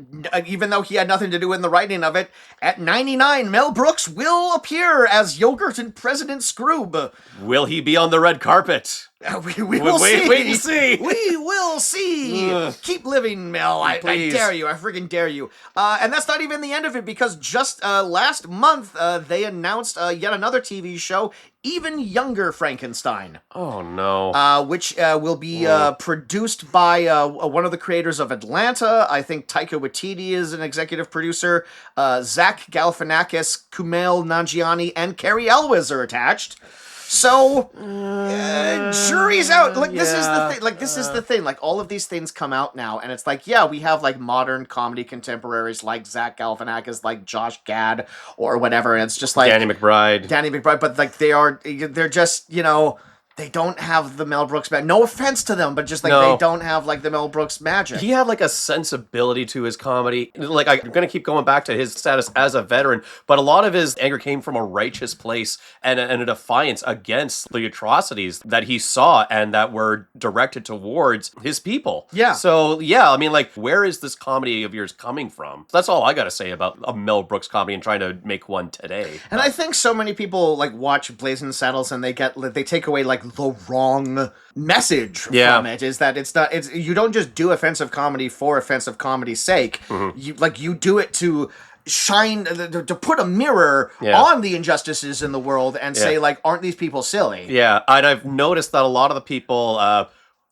even though he had nothing to do in the writing of it, at 99, Mel Brooks will appear as Yogurt and President Scroob. will he be on the red carpet? We will see. Wait and see. We will see. Keep living, Mel. I dare you. I friggin' dare you. And that's not even the end of it, because just last month they announced yet another TV show, Even Younger Frankenstein. Oh no. Which will be produced by one of the creators of Atlanta. I think Taika Waititi is an executive producer. Zach Galifianakis, Kumail Nanjiani, and Carrie Elwes are attached. So, jury's out. Like, this is the thing. Like, this is the thing. Like, all of these things come out now, and it's like, yeah, we have, like, modern comedy contemporaries like Zach Galifianakis, like Josh Gad, or whatever, and it's just like... Danny McBride, but, like, they're just, you know... They don't have the Mel Brooks magic. No offense to them, but just like they don't have like the Mel Brooks magic. He had like a sensibility to his comedy. Like I'm going to keep going back to his status as a veteran, but a lot of his anger came from a righteous place and a defiance against the atrocities that he saw and that were directed towards his people. Yeah. So yeah, I mean, like, where is this comedy of yours coming from? That's all I got to say about a Mel Brooks comedy and trying to make one today. And I think so many people like watch Blazing Saddles and they take away like the wrong message from it. Is that it's you don't just do offensive comedy for offensive comedy's sake. You do it to shine, to put a mirror on the injustices in the world and say like, aren't these people silly? Yeah, and I've noticed that a lot of the people a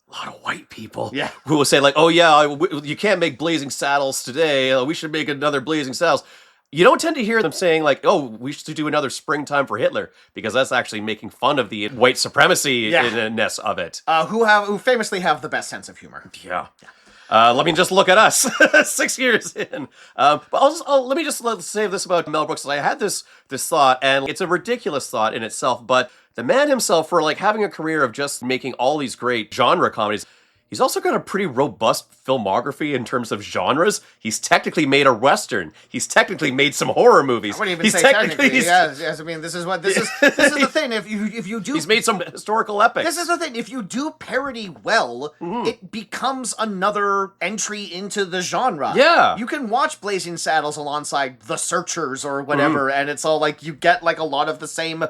lot of white people who will say like, oh yeah, you can't make Blazing Saddles today, we should make another Blazing Saddles. You don't tend to hear them saying like, oh, we should do another Springtime for Hitler, because that's actually making fun of the white supremacy-ness of it. Who famously have the best sense of humor. Yeah. Let me just look at us 6 years in. But let me just say this about Mel Brooks. I had this thought, and it's a ridiculous thought in itself, but the man himself, for like having a career of just making all these great genre comedies, he's also got a pretty robust filmography in terms of genres. He's technically made a Western. He's technically made some horror movies. I wouldn't even say technically. Yes, I mean, this is the thing. If you do... He's made some historical epics. This is the thing. If you do parody well, it becomes another entry into the genre. Yeah. You can watch Blazing Saddles alongside The Searchers or whatever, and it's all like, you get like a lot of the same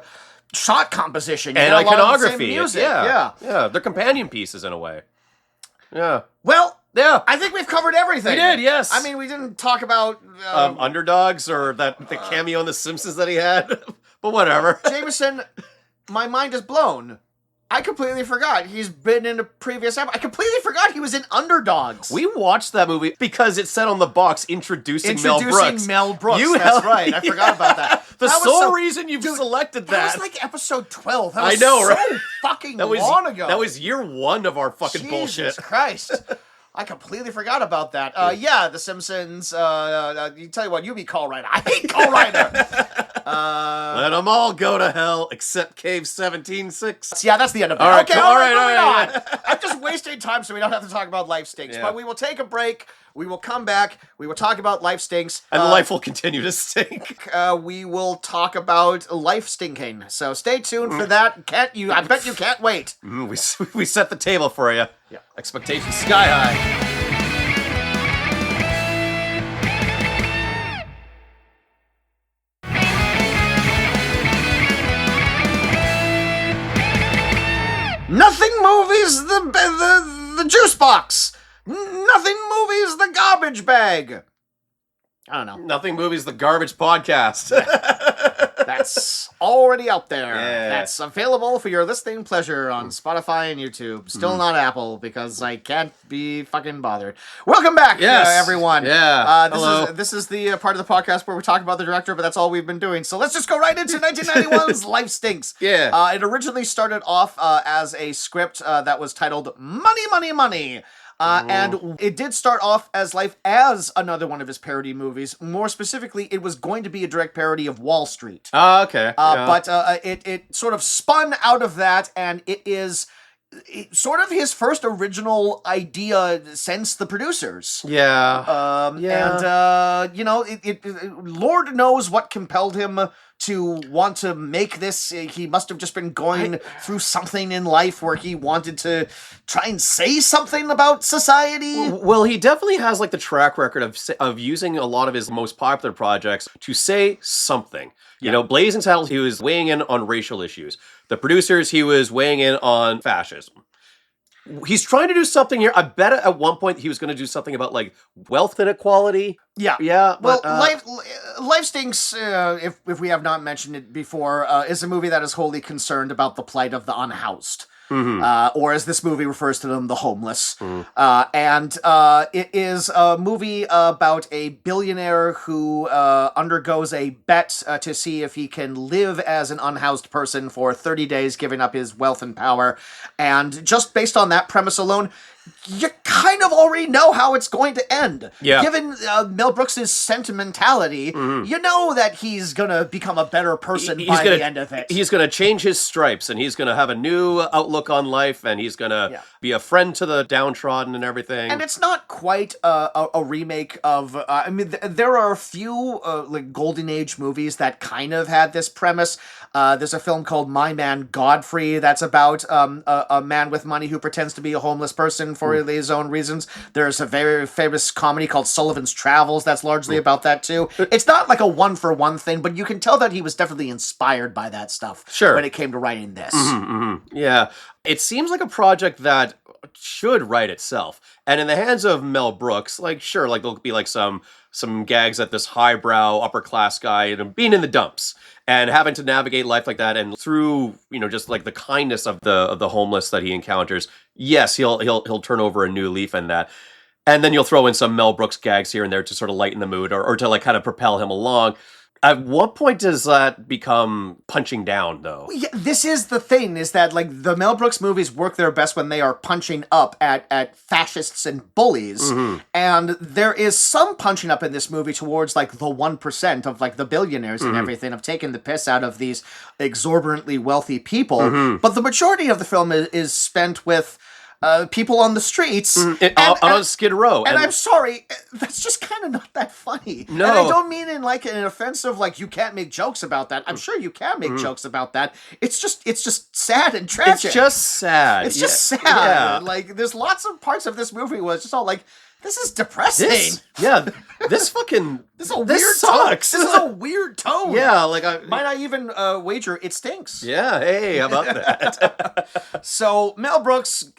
shot composition. And iconography. Music. Yeah. They're companion pieces in a way. Yeah. Well, yeah. I think we've covered everything. We did, yes. I mean, we didn't talk about... Underdogs or the cameo in The Simpsons that he had. But whatever. Jameson, my mind is blown. I completely forgot he's been in a previous episode. I completely forgot he was in Underdogs. We watched that movie because it said on the box, introducing Mel Brooks. Mel Brooks, that's right. I forgot about that. The sole reason you've selected that. That was like episode 12. That was so fucking long ago. That was year one of our fucking bullshit. Jesus Christ. I completely forgot about that. The Simpsons. You tell you what, you be Call Rider. I hate Call Rider. Let them all go to hell except Cave 17-6. Yeah, that's the end of it. All right, okay, all right, moving on. I'm just wasting time so we don't have to talk about Life Stinks. But we will take a break. We will come back. We will talk about Life Stinks. And life will continue to stink. We will talk about Life Stinking. So stay tuned for that. I bet you can't wait. We set the table for you. Yeah. Expectations sky high. Nothing movies the juice box. Nothing movies the garbage bag. I don't know. Nothing movies the garbage podcast. That's already out there. Yeah. That's available for your listening pleasure on Spotify and YouTube. Still not Apple because I can't be fucking bothered. Welcome back, everyone. Yeah. This is the part of the podcast where we talk about the director, but that's all we've been doing. So let's just go right into 1991's Life Stinks. Yeah. It originally started off as a script that was titled Money, Money, Money. And it did start off as life as another one of his parody movies. More specifically, it was going to be a direct parody of Wall Street. Okay. But it sort of spun out of that, and it is sort of his first original idea since The Producers. Yeah. And, Lord knows what compelled him to want to make this. He must have just been going through something in life where he wanted to try and say something about society. Well, he definitely has like the track record of using a lot of his most popular projects to say something. Yeah. You know, Blazing Saddles, he was weighing in on racial issues. The Producers, he was weighing in on fascism. He's trying to do something here. I bet at one point he was going to do something about like wealth inequality. Yeah. Yeah. Well, Life Stinks, if we have not mentioned it before, is a movie that is wholly concerned about the plight of the unhoused. Mm-hmm. Or as this movie refers to them, the homeless. And it is a movie about a billionaire who undergoes a bet to see if he can live as an unhoused person for 30 days, giving up his wealth and power. And just based on that premise alone, you kind of already know how it's going to end. Yeah. Given Mel Brooks' sentimentality, you know that he's going to become a better person by the end of it. He's going to change his stripes, and he's going to have a new outlook on life, and he's going to be a friend to the downtrodden and everything. And it's not quite a remake of... there are a few like Golden Age movies that kind of had this premise. There's a film called My Man Godfrey that's about a man with money who pretends to be a homeless person for his own reasons. There's a very famous comedy called Sullivan's Travels that's largely about that too. It's not like a one-for-one thing, but you can tell that he was definitely inspired by that stuff when it came to writing this. Yeah. It seems like a project that should write itself. And in the hands of Mel Brooks, like, sure, like there'll be like some gags at this highbrow upper class guy and being in the dumps and having to navigate life like that, and through, you know, just like the kindness of the homeless that he encounters. Yes, he'll turn over a new leaf in that. And then you'll throw in some Mel Brooks gags here and there to sort of lighten the mood or to like kind of propel him along. At what point does that become punching down, though? Yeah, this is the thing, is that like the Mel Brooks movies work their best when they are punching up at fascists and bullies. And there is some punching up in this movie towards like the 1% of like the billionaires and everything, of taking the piss out of these exorbitantly wealthy people. But the majority of the film is spent with people on the streets. On Skid Row. And I'm sorry, that's just kind of not that funny. No. And I don't mean in like an offensive, like you can't make jokes about that. I'm sure you can make jokes about that. It's just sad and tragic. It's just sad. It's just sad. Yeah. Like there's lots of parts of this movie where it's just all like, this is depressing. This is a weird tone. sucks. This is a weird tone. Yeah, like might I even wager it stinks. Yeah, hey, how about that? So Mel Brooks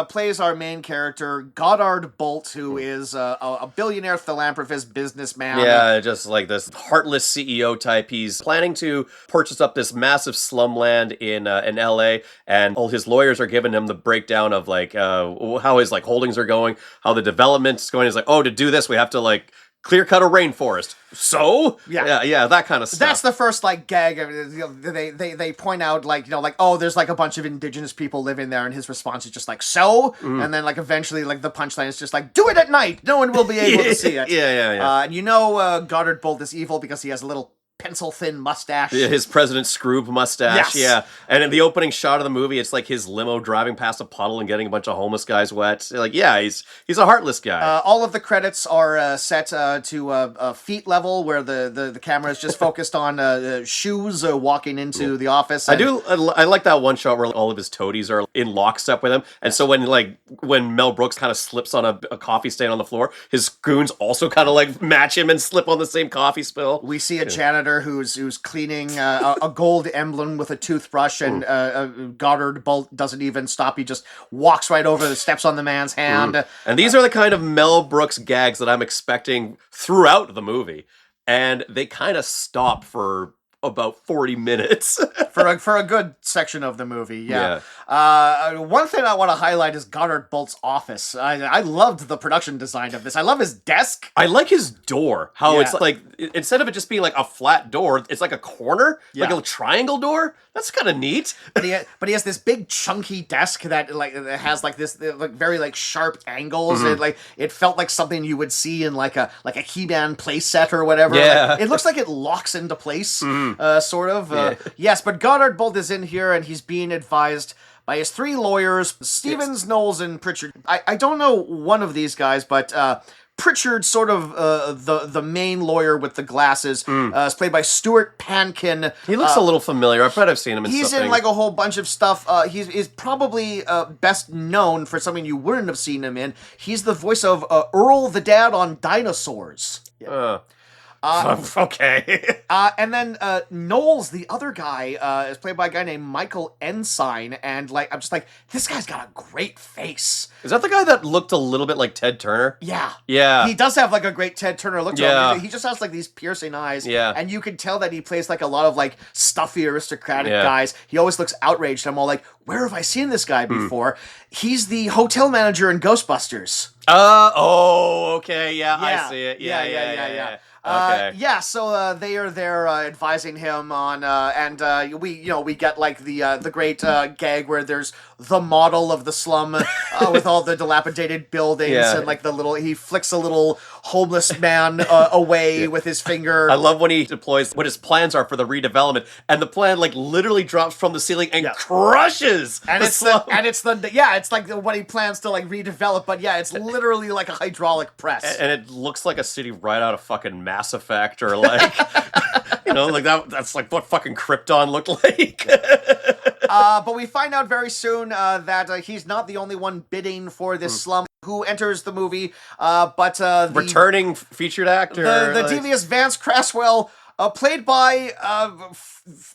plays our main character, Goddard Bolt, who is a billionaire philanthropist businessman. Yeah, just like this heartless CEO type. He's planning to purchase up this massive slumland in LA, and all his lawyers are giving him the breakdown of like how his like holdings are going, how the development's going. He's like, oh, to do this we have to like clear cut a rainforest. So yeah, that kind of stuff. That's the first like gag. They point out like, you know, like, oh, there's like a bunch of indigenous people living there, and his response is just like, so, and then like eventually like the punchline is just like, do it at night, no one will be able to see it. Yeah. And you know Goddard Bolt is evil because he has a little pencil-thin mustache. Yeah, his President Scroob mustache, yeah. And in the opening shot of the movie, it's like his limo driving past a puddle and getting a bunch of homeless guys wet. Like, yeah, he's a heartless guy. All of the credits are set to a feet level, where the camera is just focused on shoes walking into the office. I like that one shot where all of his toadies are in lockstep with him. And so when Mel Brooks kind of slips on a coffee stain on the floor, his goons also kind of like match him and slip on the same coffee spill. We see a janitor janitor who's cleaning a gold emblem with a toothbrush, and Goddard Bolt doesn't even stop. He just walks right over the steps on the man's hand. And these are the kind of Mel Brooks gags that I'm expecting throughout the movie. And they kind of stop for about 40 minutes. for a good section of the movie, yeah. One thing I want to highlight is Goddard Bolt's office. I loved the production design of this. I love his desk. I like his door. How it's like, instead of it just being like a flat door, it's like a corner, like a triangle door. That's kind of neat. But he has this big chunky desk that has like this like very like sharp angles. And like it felt like something you would see in like a He-Man play set or whatever. Yeah. Like, it looks like it locks into place, sort of. Yes, but Goddard Bolt is in here and he's being advised by his three lawyers, Stevens, Knowles, and Pritchard. I don't know one of these guys, but Pritchard, sort of the main lawyer with the glasses, is played by Stuart Pankin. He looks a little familiar. I bet I've seen him in He's something. in like a whole bunch of stuff. He's probably best known for something you wouldn't have seen him in. He's the voice of Earl the Dad on Dinosaurs. Okay. And then Knowles, the other guy, is played by a guy named Michael Ensign, and like I'm just like, this guy's got a great face. Is that the guy that looked a little bit like Ted Turner? Yeah. Yeah. He does have like a great Ted Turner look to him. He just has like these piercing eyes. Yeah. And you can tell that he plays like a lot of like stuffy aristocratic guys. He always looks outraged. I'm all like, where have I seen this guy before? He's the hotel manager in Ghostbusters. Okay. Yeah, I see it. Yeah. Okay. So they are there advising him on, and we get like the great gag where there's the model of the slum with all the dilapidated buildings and like he flicks a little homeless man away with his finger. I love when he deploys what his plans are for the redevelopment, and the plan like literally drops from the ceiling and crushes and the slum. It's like what he plans to like redevelop, but it's literally like a hydraulic press, and it looks like a city right out of fucking Mass Effect, or like like that's like what fucking Krypton looked like. But we find out very soon that he's not the only one bidding for this slum who enters the movie, but the returning featured actor, the devious Vance Craswell, played by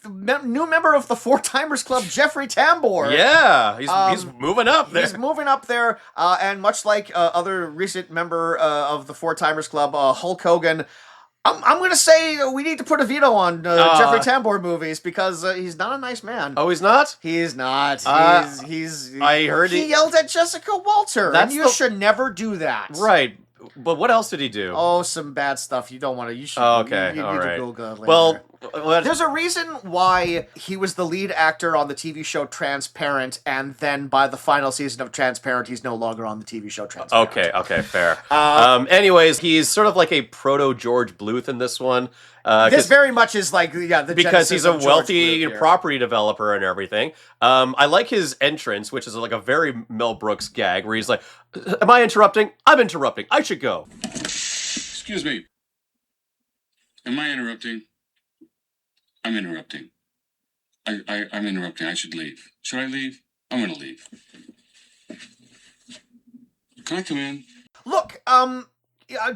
new member of the Four Timers Club, Jeffrey Tambor. Yeah, he's moving up there. He's moving up there, and much like other recent member of the Four Timers Club, Hulk Hogan, I'm going to say we need to put a veto on Jeffrey Tambor movies because he's not a nice man. Oh, he's not? He's not. He's. I heard he yelled at Jessica Walter, and you should never do that. Right. But what else did he do? Oh, some bad stuff. You don't want to. You should. Okay. You all need right. to Google it later. Well, there's a reason why he was the lead actor on the TV show Transparent, and then by the final season of Transparent, he's no longer on the TV show Transparent. Okay, fair. Anyways, he's sort of like a proto George Bluth in this one. This very much is like because he's a wealthy property developer and everything. I like his entrance, which is like a very Mel Brooks gag, where he's like, "Am I interrupting? I'm interrupting. I should go." Excuse me. Am I interrupting? I'm interrupting. I'm interrupting. I should leave. Should I leave? I'm gonna leave. Can I come in? Look,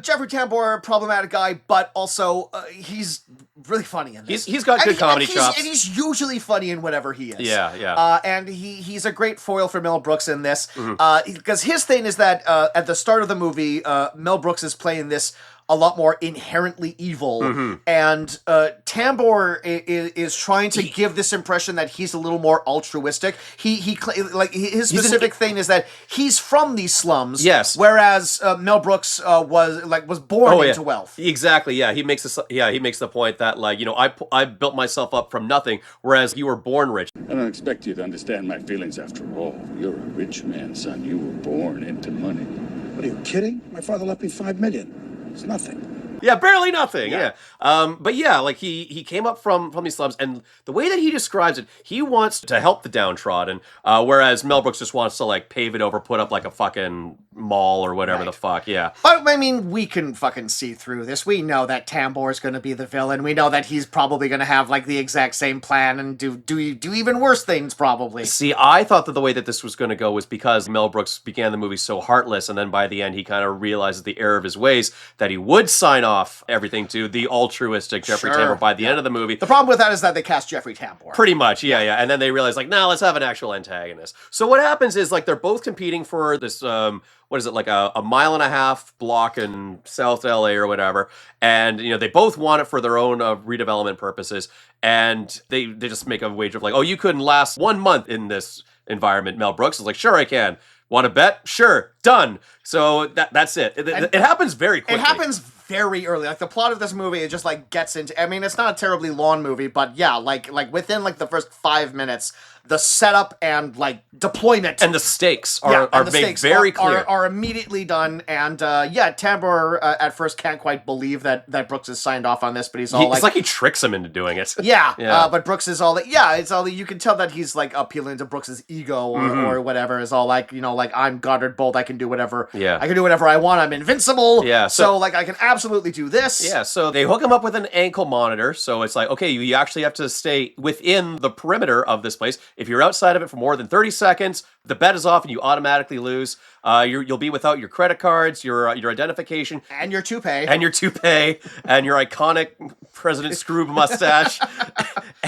Jeffrey Tambor, problematic guy, but also he's really funny in this. He's got good comedy chops. And he's usually funny in whatever he is. Yeah. And he's a great foil for Mel Brooks in this. Because his thing is that at the start of the movie, Mel Brooks is playing this a lot more inherently evil, and Tambor is trying to give this impression that he's a little more altruistic. His specific thing is that he's from these slums, yes, whereas Mel Brooks was born into wealth. Exactly, yeah. He makes the point that I built myself up from nothing, whereas you were born rich. I don't expect you to understand my feelings after all. You're a rich man, son. You were born into money. What are you kidding? My father left me $5 million. It's nothing. Yeah, barely nothing. Yeah. But yeah, like he came up from these slums, and the way that he describes it, he wants to help the downtrodden, whereas Mel Brooks just wants to like pave it over, put up like a fucking mall or whatever the fuck. Yeah. But I mean, we can fucking see through this. We know that Tambor's going to be the villain. We know that he's probably going to have like the exact same plan and do even worse things probably. See, I thought that the way that this was going to go was because Mel Brooks began the movie so heartless, and then by the end he kind of realizes the error of his ways, that he would sign off everything to the altruistic Jeffrey Sure, Tambor by the end of the movie. The problem with that is that they cast Jeffrey Tambor. Pretty much, yeah. And then they realize, like, nah, let's have an actual antagonist. So what happens is, like, they're both competing for this, what is it, like a mile and a half block in South LA or whatever. And, you know, they both want it for their own redevelopment purposes. And they just make a wager of like, oh, you couldn't last 1 month in this environment. Mel Brooks is like, sure I can. Want to bet? Sure. Done. So that's it. It happens very quickly. It happens very early. Like, the plot of this movie, it just, like, gets into... I mean, it's not a terribly long movie, but yeah, like within, like, the first 5 minutes, the setup and, like, deployment... And the stakes are made very clear. Are immediately done, and, yeah, Tambor at first can't quite believe that Brooks has signed off on this, but he's all it's like he tricks him into doing it. Yeah, but Brooks is all like... Yeah, it's all... You can tell that he's, like, appealing to Brooks's ego or whatever, is all like, you know, like, I'm Goddard Bolt, I can do whatever... Yeah. I can do whatever I want, I'm invincible. Yeah. So like, I can absolutely do this. Yeah, so they hook him up with an ankle monitor. So it's like, okay, you actually have to stay within the perimeter of this place. If you're outside of it for more than 30 seconds, the bet is off and you automatically lose. You'll be without your credit cards, your identification. And your toupee. And your toupee. And your iconic President Scrooge mustache.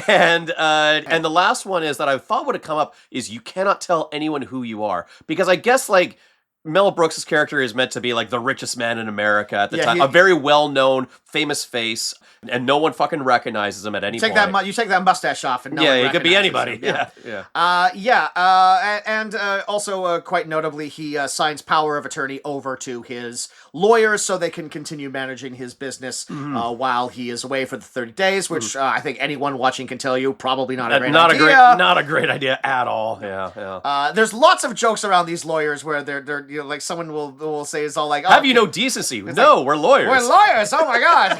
And the last one is that I thought would have come up is you cannot tell anyone who you are. Because I guess, like, Mel Brooks' character is meant to be like the richest man in America at the time. A very well-known, famous face, and no one fucking recognizes him at any point. You take that mustache off, and no one it could be anybody. Him. And also, quite notably, he signs power of attorney over to his lawyers so they can continue managing his business while he is away for the 30 days, which I think anyone watching can tell you probably not a great idea. Not a great idea at all. Yeah. There's lots of jokes around these lawyers where they're you know, like, someone will say it's all like, oh, have you no decency? No, like, we're lawyers. We're lawyers. Oh my god.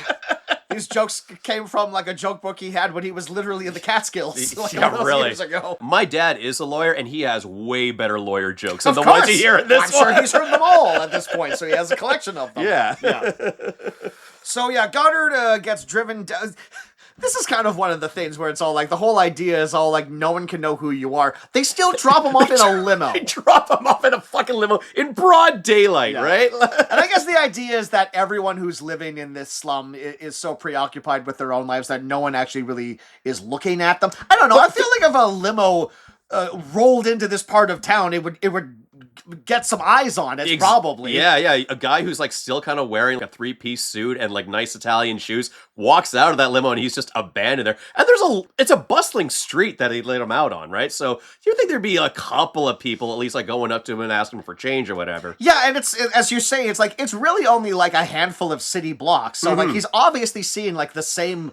These jokes came from, like, a joke book he had when he was literally in the Catskills. Like, really. Years ago. My dad is a lawyer, and he has way better lawyer jokes than the ones you hear in this I'm sure he's heard them all at this point, so he has a collection of them. Yeah. So, yeah, Goddard gets driven down... This is kind of one of the things where it's all like, the whole idea is all like, no one can know who you are. They still drop him off in a limo. They drop him off in a fucking limo in broad daylight, right? And I guess the idea is that everyone who's living in this slum is so preoccupied with their own lives that no one actually really is looking at them. I don't know. I feel like if a limo rolled into this part of town, it would get some eyes on it, probably. Yeah. A guy who's, like, still kind of wearing, like, a 3-piece suit and, like, nice Italian shoes walks out of that limo and he's just abandoned there. And it's a bustling street that he laid him out on, right? So you think there'd be a couple of people at least, like, going up to him and asking for change or whatever. Yeah, and it's, as you say, it's like, it's really only, like, a handful of city blocks. So, like, he's obviously seeing, like, the same...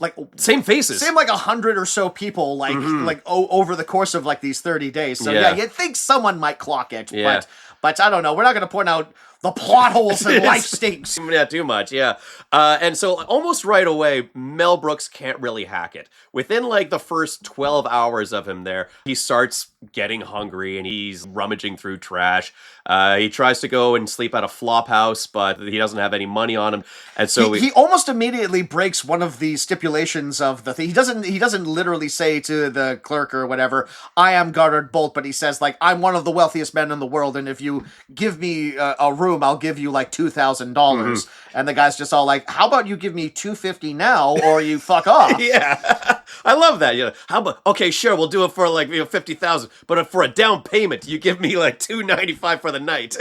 Like, same faces. Same, like, 100 or so people, like, over the course of, like, these 30 days. So, yeah, you'd think someone might clock it. Yeah. But I don't know. We're not going to point out the plot holes and life stinks. Yeah, too much, yeah. And so almost right away, Mel Brooks can't really hack it. Within, like, the first 12 hours of him there, he starts getting hungry and he's rummaging through trash. He tries to go and sleep at a flop house, but he doesn't have any money on him. And so he almost immediately breaks one of the stipulations of the thing. He doesn't literally say to the clerk or whatever, I am Goddard Bolt, but he says, like, I'm one of the wealthiest men in the world, and if you give me a room, I'll give you, like, $2,000. And the guy's just all like, how about you give me $250 now, or you fuck off? Yeah. I love that. You know, how about, okay, sure, we'll do it for, like, $50,000, but for a down payment, you give me, like, $295 for the night.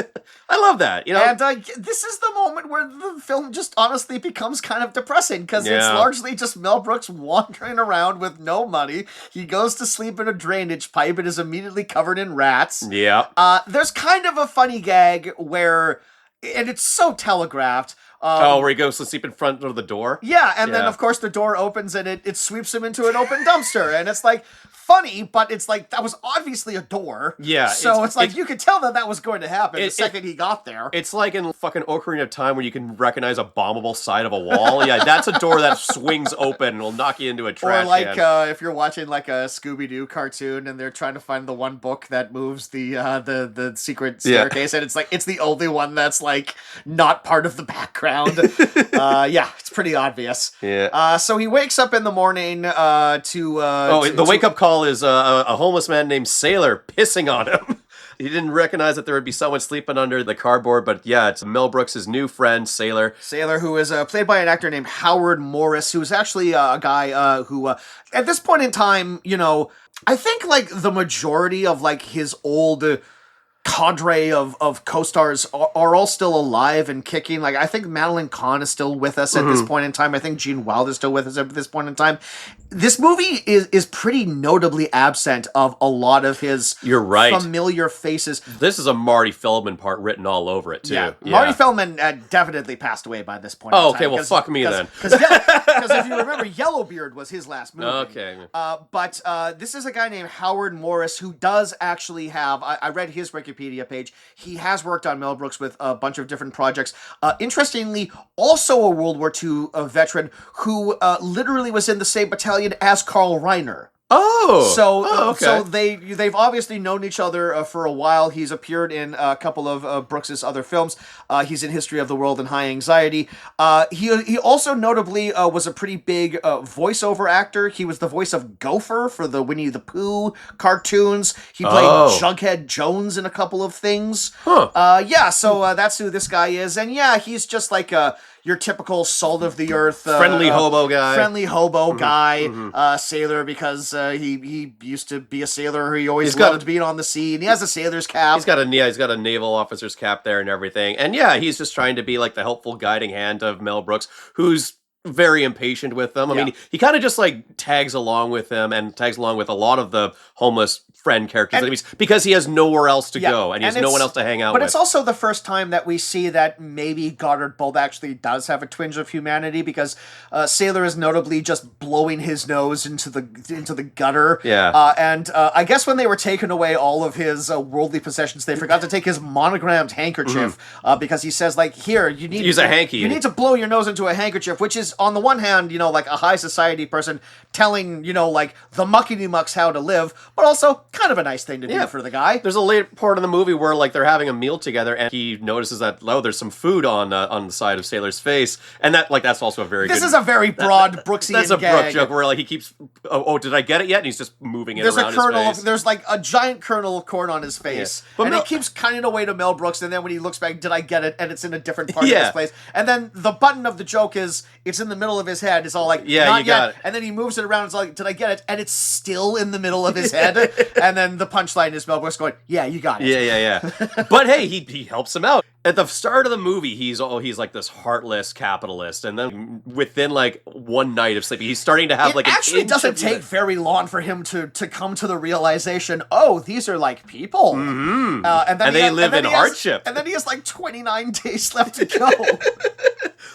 I love that, you know? And this is the moment where the film just honestly becomes kind of depressing, because it's largely just Mel Brooks wandering around with no money. He goes to sleep in a drainage pipe and is immediately covered in rats. Yeah. There's kind of a funny gag where, and it's so telegraphed, where he goes to sleep in front of the door? Yeah, and then, of course, the door opens and it sweeps him into an open dumpster. And it's, like, funny, but it's, like, that was obviously a door. Yeah. So it's like, you could tell that was going to happen the second he got there. It's like in fucking Ocarina of Time where you can recognize a bombable side of a wall. Yeah, that's a door that swings open and will knock you into a trash can. Or, like, if you're watching, like, a Scooby-Doo cartoon and they're trying to find the one book that moves the secret staircase, and it's, like, it's the only one that's, like, not part of the background. Yeah, it's pretty obvious. Yeah. So he wakes up in the morning the wake-up call is a homeless man named Sailor pissing on him. He didn't recognize that there would be someone sleeping under the cardboard, but yeah, it's Mel Brooks' new friend, Sailor. Sailor, who is played by an actor named Howard Morris, who's actually a guy who, at this point in time, I think like the majority of like his old cadre of co-stars are all still alive and kicking. Like, I think Madeline Kahn is still with us at this point in time. I think Gene Wilder is still with us at this point in time. This movie is pretty notably absent of a lot of his You're right. familiar faces. This is a Marty Feldman part written all over it, too. Yeah. Marty Feldman definitely passed away by this point in Oh, time. okay, well, fuck me then. Because if you remember, Yellowbeard was his last movie. Okay. But this is a guy named Howard Morris who does actually have, I read his Wikipedia page, he has worked on Mel Brooks with a bunch of different projects. Interestingly, also a World War II veteran who literally was in the same battalion as Carl Reiner. Okay. So they've obviously known each other for a while. He's appeared in a couple of Brooks's other films. He's in History of the World and High Anxiety. He also notably was a pretty big voiceover actor. He was the voice of Gopher for the Winnie the Pooh cartoons. He played Jughead Jones in a couple of things. So that's who this guy is. And yeah, he's just like your typical salt of the earth friendly hobo guy. Sailor, because he used to be a sailor. He always loved being on the sea, and he has a sailor's cap. He's got a naval officer's cap there and everything. And yeah, he's just trying to be like the helpful guiding hand of Mel Brooks, who's very impatient with them. I mean, he kind of just like tags along with them and tags along with a lot of the homeless friend characters because he has nowhere else to go and he has no one else to hang out with. But it's also the first time that we see that maybe Goddard Bolt actually does have a twinge of humanity, because Sailor is notably just blowing his nose into the gutter. And I guess when they were taking away all of his worldly possessions, they forgot to take his monogrammed handkerchief because he says, like, here, you need use a hanky. You need to blow your nose into a handkerchief, which is on the one hand, like a high society person telling, like the muckety mucks how to live, but also kind of a nice thing to do for the guy. There's a late part of the movie where like they're having a meal together and he notices that there's some food on the side of Sailor's face, and that's also a very This is a very broad Brooksian that's a gag. Brooks joke where like he keeps did I get it yet? And he's just moving it around his face. There's like a giant kernel of corn on his face, and he keeps cutting away to Mel Brooks, and then when he looks back, did I get it? And it's in a different part of his face. And then the button of the joke is it's in the middle of his head. It's all like, not yet. And then he moves it around. It's like, did I get it? And it's still in the middle of his head. And then the punchline is Mel Brooks going, yeah, you got it. Yeah. But hey, he helps him out. At the start of the movie, he's like this heartless capitalist, and then within like one night of sleeping, he's starting to have it actually doesn't take very long for him to come to the realization, these are like people. And they live in hardship. And then he has like 29 days left to go.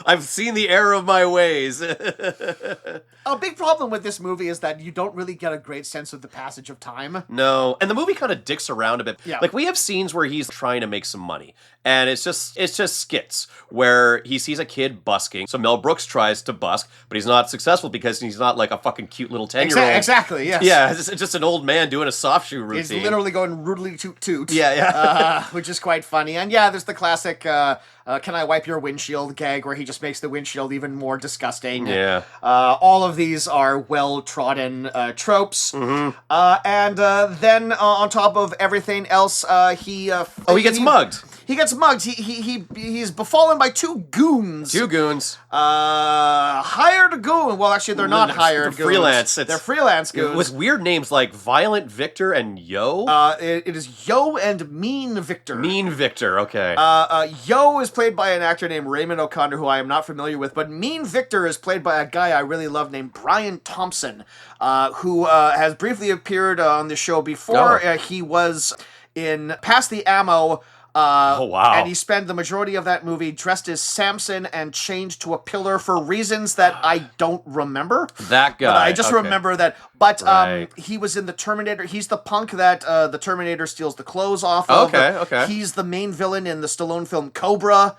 I've seen the error of my ways. A big problem with this movie is that you don't really get a great sense of the passage of time. No, and the movie kind of dicks around a bit. Yeah. Like, we have scenes where he's trying to make some money, and it's just skits where he sees a kid busking. So Mel Brooks tries to busk, but he's not successful because he's not like a fucking cute little 10-year-old. Exactly, yes. Yeah, it's just an old man doing a soft shoe routine. He's literally going rudely toot toot. Yeah. Which is quite funny. And yeah, there's the classic can I wipe your windshield gag where he just makes the windshield even more disgusting. Yeah. All of these are well-trodden tropes. And then on top of everything else, he gets mugged. He gets mugged. He's befallen by two goons. Hired goon. Well, actually, they're not hired goons. Freelance. They're freelance goons. With weird names like Violent Victor and Yo. It is Yo and Mean Victor. Mean Victor, okay. Yo is played by an actor named Raymond O'Connor, who I am not familiar with, but Mean Victor is played by a guy I really love named Brian Thompson, who has briefly appeared on the show before. He was in Pass the Ammo. Wow. And he spent the majority of that movie dressed as Samson and chained to a pillar for reasons that I don't remember. That guy. But I just remember that. But he was in the Terminator. He's the punk that the Terminator steals the clothes off of. Okay. He's the main villain in the Stallone film Cobra.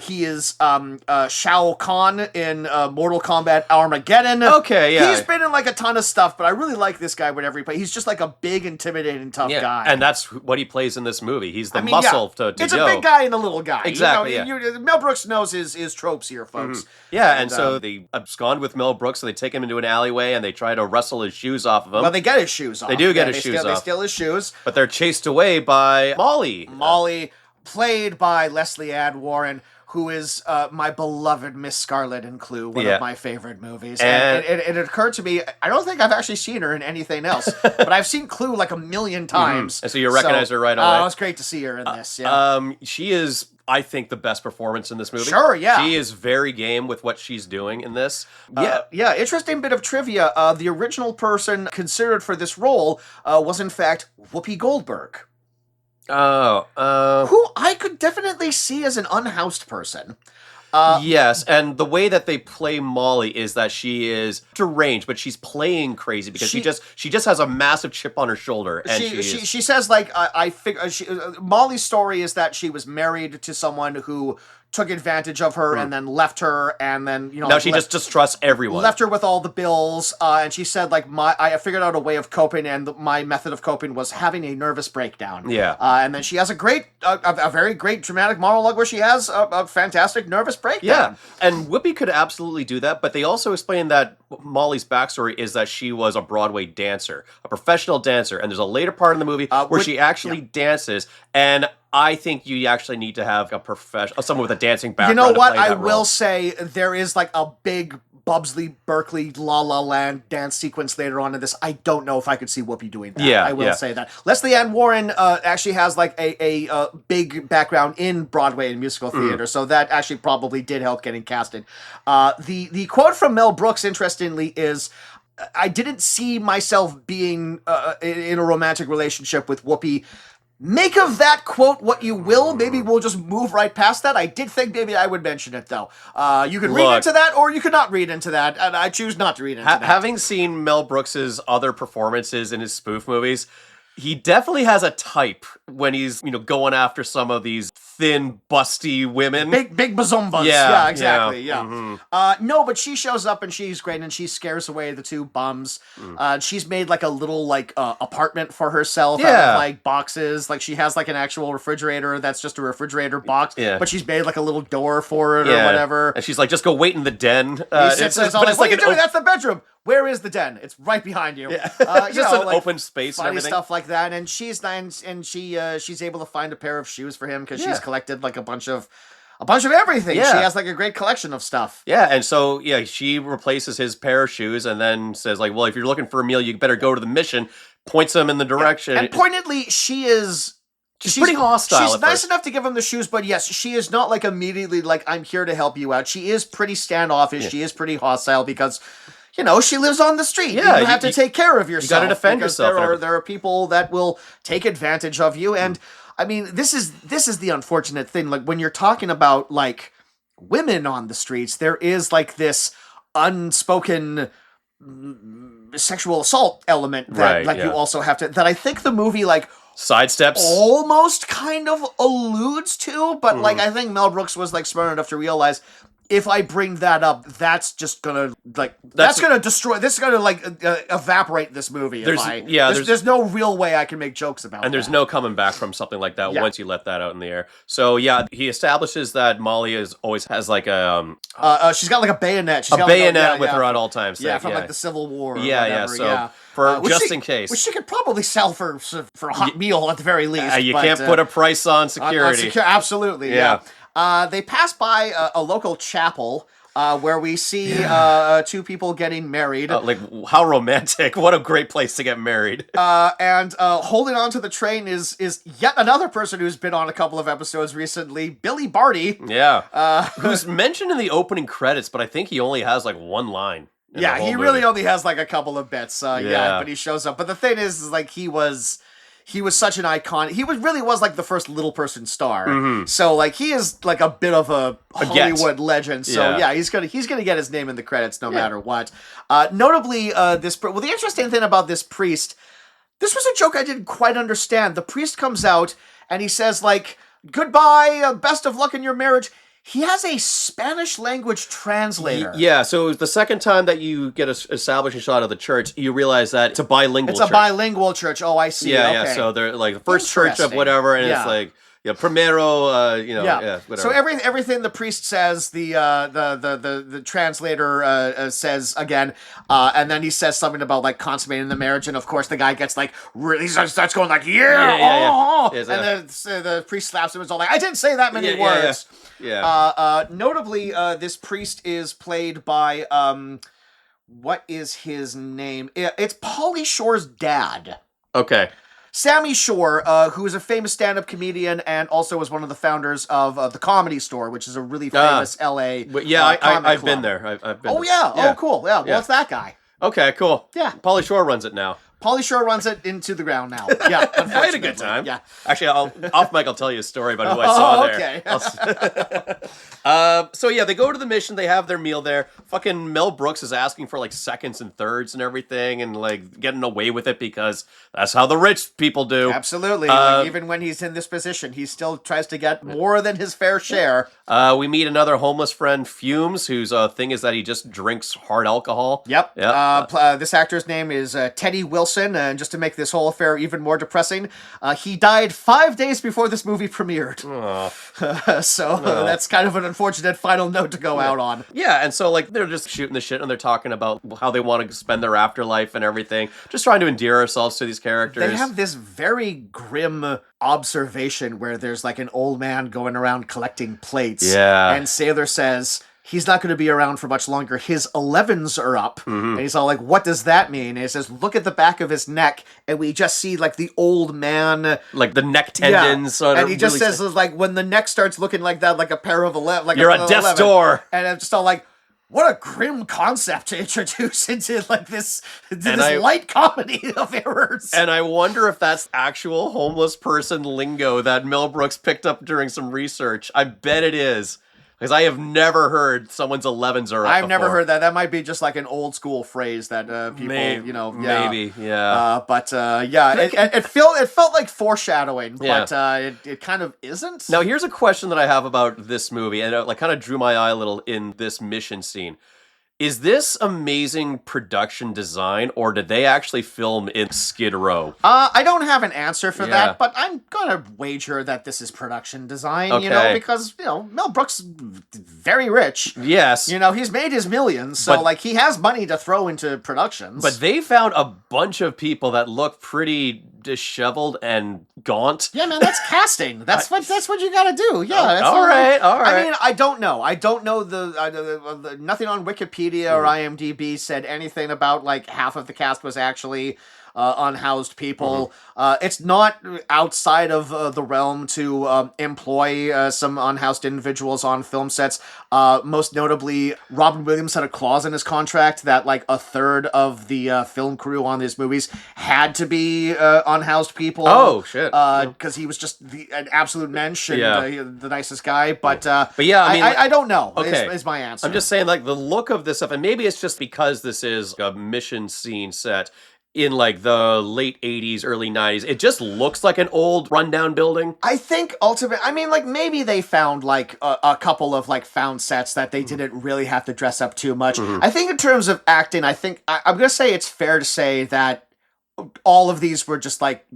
He is Shao Kahn in Mortal Kombat Armageddon. Okay, yeah. He's been in like a ton of stuff, but I really like this guy whenever he plays. He's just like a big, intimidating, tough guy. And that's what he plays in this movie. He's the muscle battle to it's go. a big guy and a little guy. Exactly, Mel Brooks knows his tropes here, folks. Yeah, and so they abscond with Mel Brooks, so they take him into an alleyway and they try to wrestle his shoes off of him. Well, they get his shoes off. They do get his shoes off. They steal his shoes. But they're chased away by Molly. Molly, played by Leslie Ann Warren, who is my beloved Miss Scarlet in Clue, one of my favorite movies. And it occurred to me, I don't think I've actually seen her in anything else, but I've seen Clue like a million times. And so you recognize her right away. It was great to see her in this. Yeah. She is, I think, the best performance in this movie. Sure, yeah. She is very game with what she's doing in this. Yeah. Interesting bit of trivia. The original person considered for this role was, in fact, Whoopi Goldberg. Who I could definitely see as an unhoused person. Yes, and the way that they play Molly is that she is deranged, but she's playing crazy because she just has a massive chip on her shoulder. And she says, like, I figure Molly's story is that she was married to someone who took advantage of her and then left her, and then now she just distrusts everyone. Left her with all the bills, and she said, like, I figured out a way of coping, and my method of coping was having a nervous breakdown. Yeah. And then she has a very great dramatic monologue where she has a fantastic nervous breakdown. Yeah, and Whoopi could absolutely do that, but they also explain that Molly's backstory is that she was a Broadway dancer, a professional dancer, and there's a later part in the movie where she actually dances, and I think you actually need to have a someone with a dancing background. You know what? To play that I role. will say there is like a big Bubsley Berkeley La La Land dance sequence later on in this. I don't know if I could see Whoopi doing that. Yeah, I will say that. Leslie Ann Warren actually has like a big background in Broadway and musical theater, so that actually probably did help getting casted. The quote from Mel Brooks, interestingly, is, I didn't see myself being in a romantic relationship with Whoopi. Make of that quote what you will. Maybe we'll just move right past that. I did think maybe I would mention it, though. You could read into that, or you could not read into that, and I choose not to read into that. Having seen Mel Brooks's other performances in his spoof movies, he definitely has a type when he's, going after some of these thin, busty women. Big bazombas. Yeah, exactly. Yeah. Mm-hmm. No, but she shows up and she's great, and she scares away the two bums. She's made like a little apartment for herself out of like boxes. Like she has like an actual refrigerator that's just a refrigerator box. Yeah. But she's made like a little door for it or whatever. And she's like, just go wait in the den. What are you doing? That's the bedroom. Where is the den? It's right behind you. Yeah. Just an open space and funny everything. Stuff like that. And she's nice, and she's able to find a pair of shoes for him because she's collected like a bunch of everything. Yeah. She has like a great collection of stuff. Yeah, and so she replaces his pair of shoes and then says like, well, if you're looking for a meal, you better go to the Mission. Points him in the direction. And pointedly, she's pretty hostile. She's nice enough to give him the shoes, but yes, she is not like immediately like, I'm here to help you out. She is pretty standoffish. Yeah. She is pretty hostile because, she lives on the street. Yeah, you have to take care of yourself. You got to defend yourself. There are people that will take advantage of you, and I mean, this is the unfortunate thing. Like when you're talking about like women on the streets, there is like this unspoken sexual assault element that you also have to. That I think the movie like sidesteps, almost kind of alludes to, but like I think Mel Brooks was like smart enough to realize, if I bring that up, that's just gonna that's gonna destroy. This is gonna evaporate this movie. There's no real way I can make jokes about. And there's no coming back from something like that once you let that out in the air. So he establishes that Molly always has like a she's got like a bayonet. She's got bayonet with her at all times. Yeah, from like the Civil War. Or whatever. So for just in case, which she could probably sell for a hot meal at the very least. You can't put a price on security. Absolutely. Yeah. They pass by a local chapel where we see two people getting married. How romantic. What a great place to get married. And holding on to the train is yet another person who's been on a couple of episodes recently, Billy Barty. Yeah. Who's mentioned in the opening credits, but I think he only has like one line. Yeah, he really only has like a couple of bits. But he shows up. But the thing is like he was such an icon. He really was like the first little person star. Mm-hmm. So like he is like a bit of a Hollywood legend. So he's gonna get his name in the credits no matter what. Notably, the interesting thing about this priest, this was a joke I didn't quite understand. The priest comes out and he says like, "Goodbye, best of luck in your marriage." He has a Spanish language translator. Yeah, so the second time that you get a establishing shot of the church, you realize that it's a bilingual church. It's a bilingual church. Oh, I see. Yeah, okay. So they're like the first church of whatever, and it's like, Yeah, primero, whatever. So everything the priest says, the translator says again, and then he says something about like consummating the marriage, and of course the guy gets like really starts going like Yeah. and then the priest slaps him. It's all like, I didn't say that many words. Yeah. Notably, this priest is played by what is his name? It's Pauly Shore's dad. Okay. Sammy Shore, who is a famous stand-up comedian and also was one of the founders of the Comedy Store, which is a really famous L.A. I've been there. I've been. Oh yeah. Yeah. Oh cool. Yeah. Well, it's that guy. Okay, cool. Yeah. Pauly Shore runs it now. Pauly Shore runs it into the ground now. Yeah. I had a good time. Yeah. Actually, off mic, I'll tell you a story about who I saw there. Okay. So yeah, they go to the mission. They have their meal there. Fucking Mel Brooks is asking for like seconds and thirds and everything, and like getting away with it because that's how the rich people do. Absolutely. Like, even when he's in this position, he still tries to get more than his fair share. We meet another homeless friend, Fumes, whose thing is that he just drinks hard alcohol. Yep. This actor's name is Teddy Wilson, and just to make this whole affair even more depressing, he died 5 days before this movie premiered. That's kind of an unfortunate final note to go out on. Yeah, and so like they're just shooting the shit and they're talking about how they want to spend their afterlife and everything, just trying to endear ourselves to these characters. They have this very grim observation where there's like an old man going around collecting plates. Yeah. And Sailor says he's not going to be around for much longer. His 11s are up. Mm-hmm. And he's all like, what does that mean? And he says, look at the back of his neck. And we just see like the old man. Like the neck tendons. Yeah. And he just says, like, when the neck starts looking like that, like a pair of 11. Like you're at death's door. And I'm just all like, what a grim concept to introduce into like this light comedy of errors. And I wonder if that's actual homeless person lingo that Mel Brooks picked up during some research. I bet it is. Because I have never heard someone's 11s are up I've never before. heard that. That might be just like an old school phrase that people, Maybe, yeah. It felt like foreshadowing, but it kind of isn't. Now, here's a question that I have about this movie, and it like kind of drew my eye a little in this mission scene. Is this amazing production design, or did they actually film in Skid Row? I don't have an answer for that, but I'm gonna wager that this is production design, because, Mel Brooks, very rich. Yes. He's made his millions, so, he has money to throw into productions. But they found a bunch of people that look pretty disheveled and gaunt. Yeah, man, that's casting. That's what you gotta do. Yeah. All right. I mean, I don't know. I don't know the nothing on Wikipedia or IMDb said anything about like half of the cast was actually unhoused people. It's not outside of the realm to employ some unhoused individuals on film sets. Most notably, Robin Williams had a clause in his contract that like a third of the film crew on his movies had to be unhoused people. Oh shit! Because he was just an absolute mensch and the nicest guy. But yeah, I mean, I don't know. Okay. Is my answer. I'm just saying, like the look of this stuff, and maybe it's just because this is a mission scene set in like the late 80s, early 90s. It just looks like an old rundown building. I think maybe they found like a couple of like found sets that they didn't really have to dress up too much. I think in terms of acting, I'm going to say it's fair to say that all of these were just like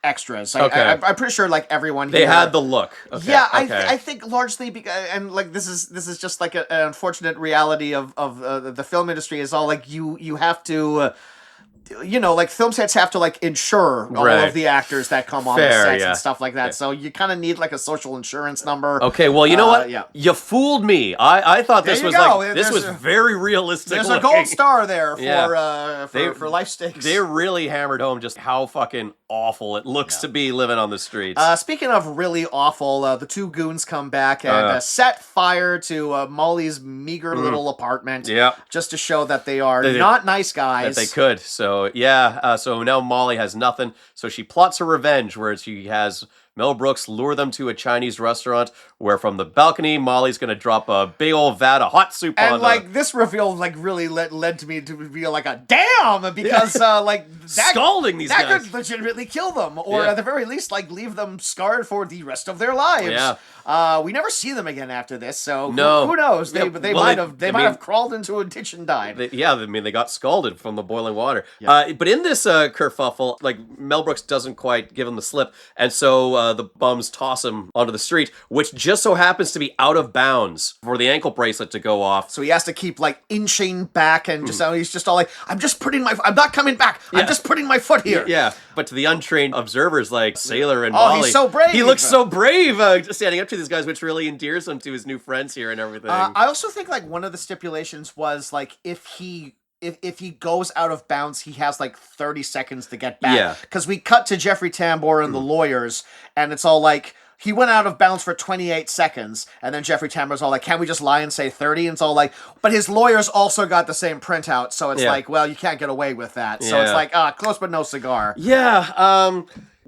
extras. I'm pretty sure like everyone here, they had the look. Okay. Yeah, okay. I think largely because, and like this is just like an unfortunate reality of the film industry is all like you have to like film sets have to like insure all of the actors that come on the sets and stuff like that. So you kind of need like a social insurance number. Okay, well, you know what? Yeah. You fooled me. I thought this was very realistic. There's looking. a gold star there for life stakes. They really hammered home just how fucking awful it looks to be living on the streets. Speaking of really awful, the two goons come back and set fire to Molly's meager little apartment. Yeah. Just to show that they are not nice guys. That they could. So now Molly has nothing. So she plots her revenge where she has Mel Brooks lure them to a Chinese restaurant where from the balcony, Molly's going to drop a big old vat of hot soup on them. And this reveal really led to me to be like a damn, because scalding these guys. That could legitimately kill them, or at the very least leave them scarred for the rest of their lives. Yeah. We never see them again after this, so no. who knows? They might have crawled into a ditch and died. They got scalded from the boiling water. Yeah. But in this kerfuffle, Mel Brooks doesn't quite give them the slip, and so the bums toss him onto the street, which just so happens to be out of bounds for the ankle bracelet to go off. So he has to keep like inching back and he's just all like, I'm not coming back. I'm just putting my foot here. Yeah, but to the untrained observers like Sailor and Molly, he's so brave. He looks so brave standing up to these guys, which really endears him to his new friends here and everything. I also think like one of the stipulations was like if he goes out of bounds, he has like 30 seconds to get back. Yeah. Because we cut to Jeffrey Tambor and the lawyers, and it's all like, he went out of bounds for 28 seconds, and then Jeffrey Tambor's all like, can't we just lie and say 30? And it's all like, but his lawyers also got the same printout, so it's like, well, you can't get away with that. So it's like, close but no cigar. Yeah,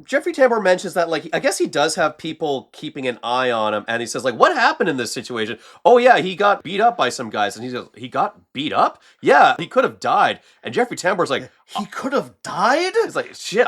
Jeffrey Tambor mentions that, like, I guess he does have people keeping an eye on him, and he says, like, what happened in this situation? Oh, yeah, he got beat up by some guys, and he says, he got beat up? Yeah, he could have died. And Jeffrey Tambor's like, he could have died? He's like, shit,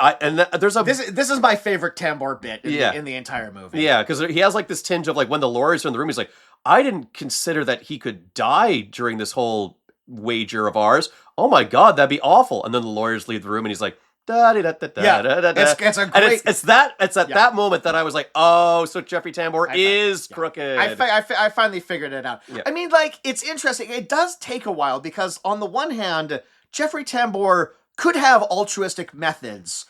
there's a... This is my favorite Tambor bit in the entire movie. Yeah, because he has, like, this tinge of, like, when the lawyers are in the room, he's like, I didn't consider that he could die during this whole wager of ours. Oh, my God, that'd be awful. And then the lawyers leave the room, and he's like, it's a great... It's at that moment that I was like, oh, so Jeffrey Tambor is crooked. I finally figured it out. Yeah. I mean, like, it's interesting. It does take a while because on the one hand, Jeffrey Tambor could have altruistic methods,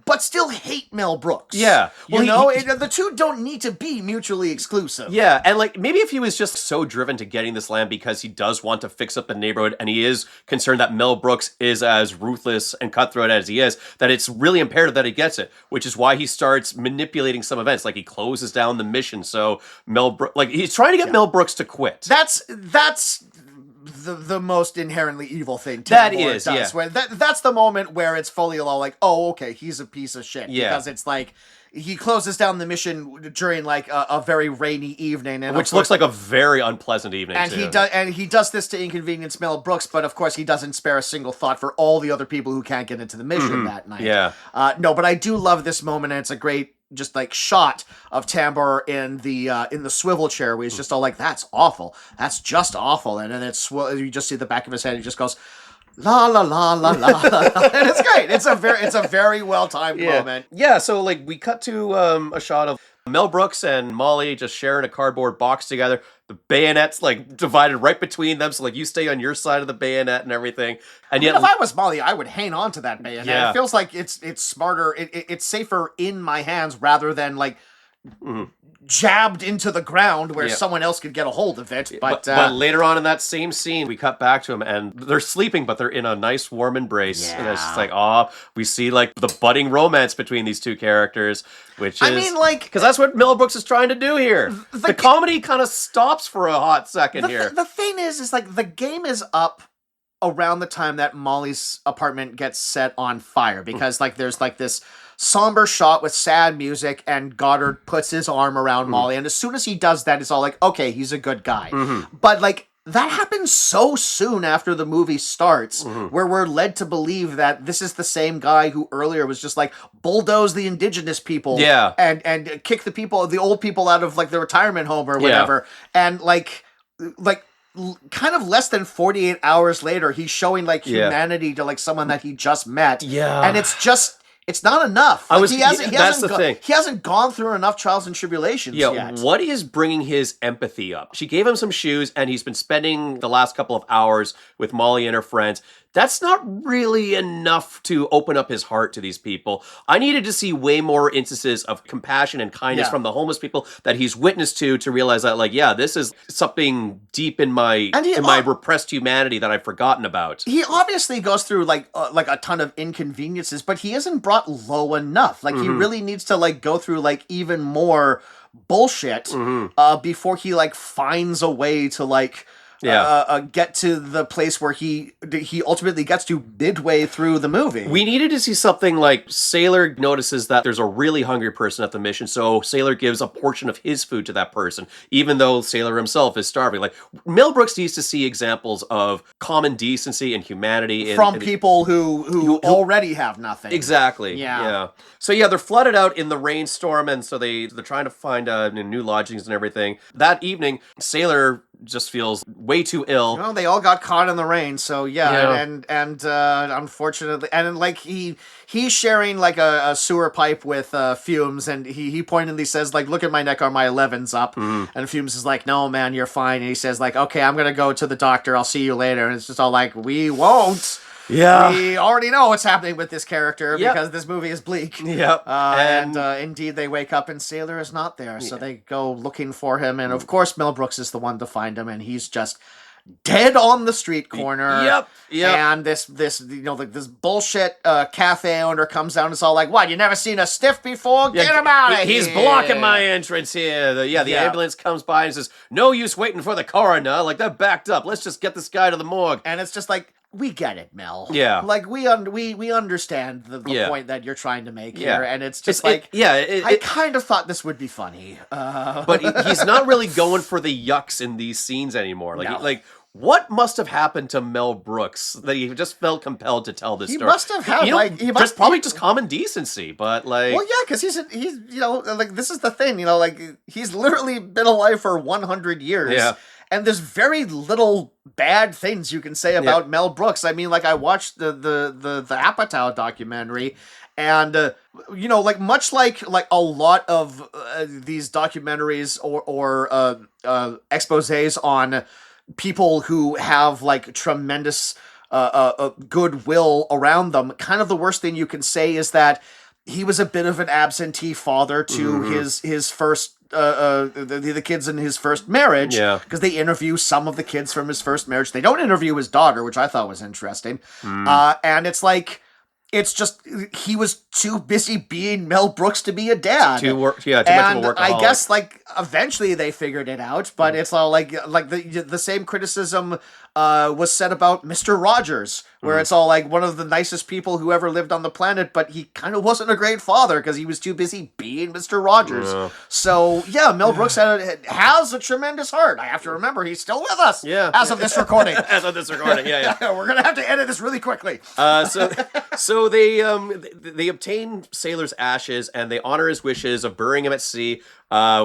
but still hate Mel Brooks. Yeah. Well, the two don't need to be mutually exclusive. Yeah, and like maybe if he was just so driven to getting this land because he does want to fix up the neighborhood and he is concerned that Mel Brooks is as ruthless and cutthroat as he is, that it's really imperative that he gets it, which is why he starts manipulating some events. Like he closes down the mission so he's trying to get Mel Brooks to quit. That's the most inherently evil thing that Tambor is, does. yeah. Where that's the moment where it's fully all like, oh, okay, he's a piece of shit. Yeah. Because it's like, he closes down the mission during like a very rainy evening, and which looks like a very unpleasant evening. And too. he does this to inconvenience Mel Brooks, but of course he doesn't spare a single thought for all the other people who can't get into the mission that night. Yeah. No, but I do love this moment, and it's a great just like shot of Tambor in the swivel chair where he's just all like, that's awful, that's just awful, and then you just see the back of his head, he just goes, la la la la la la, and it's great. It's a very well timed moment. Yeah, so like we cut to a shot of Mel Brooks and Molly just sharing a cardboard box together. The bayonet's like divided right between them, so like you stay on your side of the bayonet and everything. And yet, if I was Molly, I would hang on to that bayonet. Yeah. It feels like it's smarter. It's safer in my hands rather than like jabbed into the ground where someone else could get a hold of it. But later on in that same scene, we cut back to them and they're sleeping, but they're in a nice warm embrace. Yeah. And it's just like, we see like the budding romance between these two characters, which is, I mean, like, because that's what Mel Brooks is trying to do here. The comedy kind of stops for a hot second here. The thing is like the game is up around the time that Molly's apartment gets set on fire, because like there's like this somber shot with sad music and Goddard puts his arm around Molly, and as soon as he does that, it's all like, okay, he's a good guy. But like that happens so soon after the movie starts, where we're led to believe that this is the same guy who earlier was just like bulldoze the indigenous people and kick the old people out of like the retirement home or whatever. And like kind of less than 48 hours later, he's showing like humanity to like someone that he just met. Yeah. And it's not enough. Like, that's the thing. He hasn't gone through enough trials and tribulations yet. What is bringing his empathy up? She gave him some shoes, and he's been spending the last couple of hours with Molly and her friends. That's not really enough to open up his heart to these people. I needed to see way more instances of compassion and kindness from the homeless people that he's witnessed to realize that, like, this is something deep in my repressed humanity that I've forgotten about. He obviously goes through like a ton of inconveniences, but he isn't brought low enough. Like he really needs to like go through like even more bullshit before he like finds a way to like get to the place where he ultimately gets to midway through the movie. We needed to see something like Sailor notices that there's a really hungry person at the mission, so Sailor gives a portion of his food to that person, even though Sailor himself is starving. Like, Mel Brooks needs to see examples of common decency and humanity from people who already have nothing. Exactly. Yeah. So they're flooded out in the rainstorm, and so they're trying to find new lodgings and everything. That evening, Sailor just feels way too ill. Well, they all got caught in the rain, so Yeah. and unfortunately, and like he's sharing like a sewer pipe with Fumes, and he pointedly says like, "Look at my neck, are my 11s up?" And Fumes is like, "No, man, you're fine." And he says like, "Okay, I'm gonna go to the doctor. I'll see you later." And it's just all like, "We won't." Yeah. We already know what's happening with this character Yep. because this movie is bleak. Yep. And indeed, they wake up and Sailor is not there, so they go looking for him. And of course, Mel Brooks is the one to find him, and he's just dead on the street corner. Yep. And this this bullshit cafe owner comes down and it's all like, "What? You never seen a stiff before? Get him out of here! He's blocking my entrance here." The ambulance comes by and says, "No use waiting for the coroner. Like, they're backed up. Let's just get this guy to the morgue." And it's just like, we get it, Mel. Yeah. Like, we understand the point that you're trying to make here, and it's just I kind of thought this would be funny. But he's not really going for the yucks in these scenes anymore. Like, No. what must have happened to Mel Brooks that he just felt compelled to tell this He story? must have had, probably just common decency, but like... Well, yeah, because he's like, this is the thing, like, he's literally been alive for 100 years. Yeah. And there's very little bad things you can say about Mel Brooks. I mean, like, I watched the Apatow documentary, and like, much like a lot of these documentaries or exposés on people who have like tremendous goodwill around them, kind of the worst thing you can say is that he was a bit of an absentee father to his first the kids in his first marriage, because they interview some of the kids from his first marriage. They don't interview his daughter, which I thought was interesting. And it's like, it's just, he was too busy being Mel Brooks to be a dad. Too much of a workaholic. I guess like eventually they figured it out, but it's all like the same criticism was said about Mr. Rogers, where it's all like one of the nicest people who ever lived on the planet, but he kind of wasn't a great father because he was too busy being Mr. Rogers. So yeah, Mel Brooks has a tremendous heart. I have to remember he's still with us. As of this recording. As of this recording, yeah. We're gonna have to edit this really quickly. So they obtain Sailor's ashes and they honor his wishes of burying him at sea,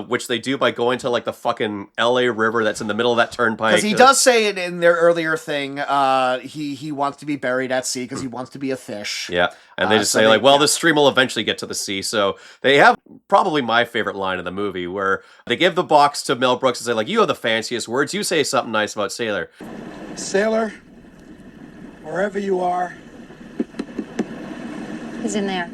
which they do by going to like the fucking LA River that's in the middle of that turnpike. Because he does say it in their earlier thing. He wants to be buried at sea because he wants to be a fish. Yeah, and they just say like, well, this stream will eventually get to the sea. So they have probably my favorite line in the movie where they give the box to Mel Brooks and say like, "You have the fanciest words. You say something nice about Sailor." Sailor, wherever you are. He's in there.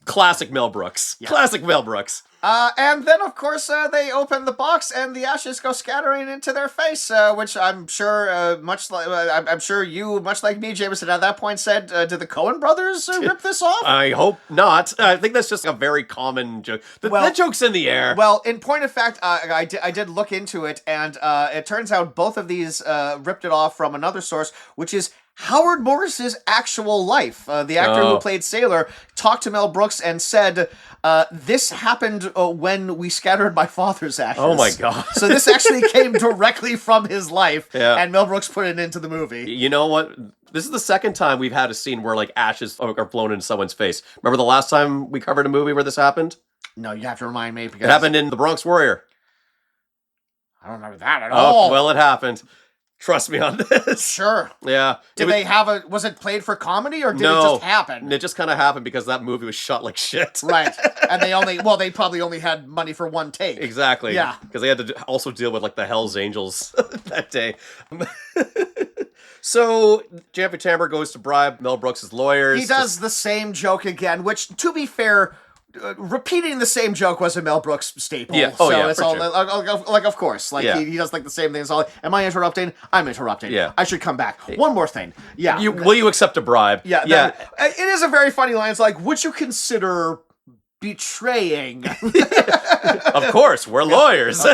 Classic Mel Brooks. Classic Mel Brooks. And then, of course, they open the box and the ashes go scattering into their face, which I'm sure, I'm sure you, much like me, Jameson, at that point said, did the Coen brothers rip this off? I hope not. I think that's just a very common joke. The joke's in the air. Well, in point of fact, I did look into it, and it turns out both of these ripped it off from another source, which is Howard Morris's actual life. The actor who played Sailor talked to Mel Brooks and said, this happened when we scattered my father's ashes. Oh my God. So this actually came directly from his life, and Mel Brooks put it into the movie. You know what? This is the second time we've had a scene where like ashes are blown into someone's face. Remember the last time we covered a movie where this happened? No, you have to remind me, because It happened in The Bronx Warrior. I don't remember that at all. Oh, well, it happened. Trust me on this. Sure. Yeah. Did they have was it played for comedy, or did it just happen? It just kind of happened because that movie was shot like shit. Right. And they probably only had money for one take. Exactly. Yeah. Because they had to also deal with like the Hells Angels that day. So Jeffrey Tambor goes to bribe Mel Brooks' lawyers. He does the same joke again, which, to be fair, repeating the same joke was a Mel Brooks staple. Yeah. So yeah, it's for all sure. like, of course, like he does like the same thing. It's all like, am I interrupting? I'm interrupting. Yeah. I should come back. One more thing. Yeah. Will you accept a bribe? Yeah. It is a very funny line. It's like, would you consider betraying? Of course, we're lawyers.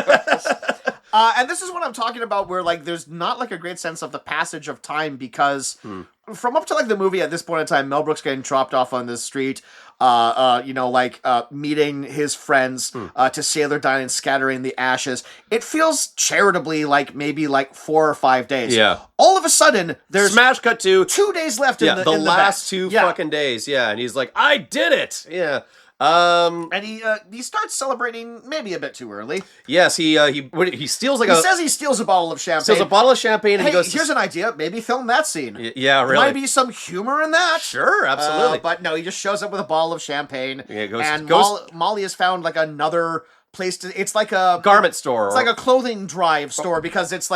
And this is what I'm talking about, where like there's not like a great sense of the passage of time, because from up to like the movie at this point in time, Mel Brooks getting dropped off on the street, meeting his friends, to Sailor dying and scattering the ashes. It feels charitably like maybe like 4 or 5 days. Yeah. All of a sudden, there's Smash cut to 2 days left in the last back. 2 fucking days. Yeah, and he's like, I did it. Yeah. And he starts celebrating maybe a bit too early. Yes, he steals like He says he steals a bottle of champagne. steals a bottle of champagne and Hey, he goes. here's an idea. Maybe film that scene. Yeah, There really. might be some humor in that. Sure, absolutely. But no, he just shows up with a bottle of champagne. Yeah, and goes Molly has found like another place to. It's like a garment store. It's like a clothing drive store because it's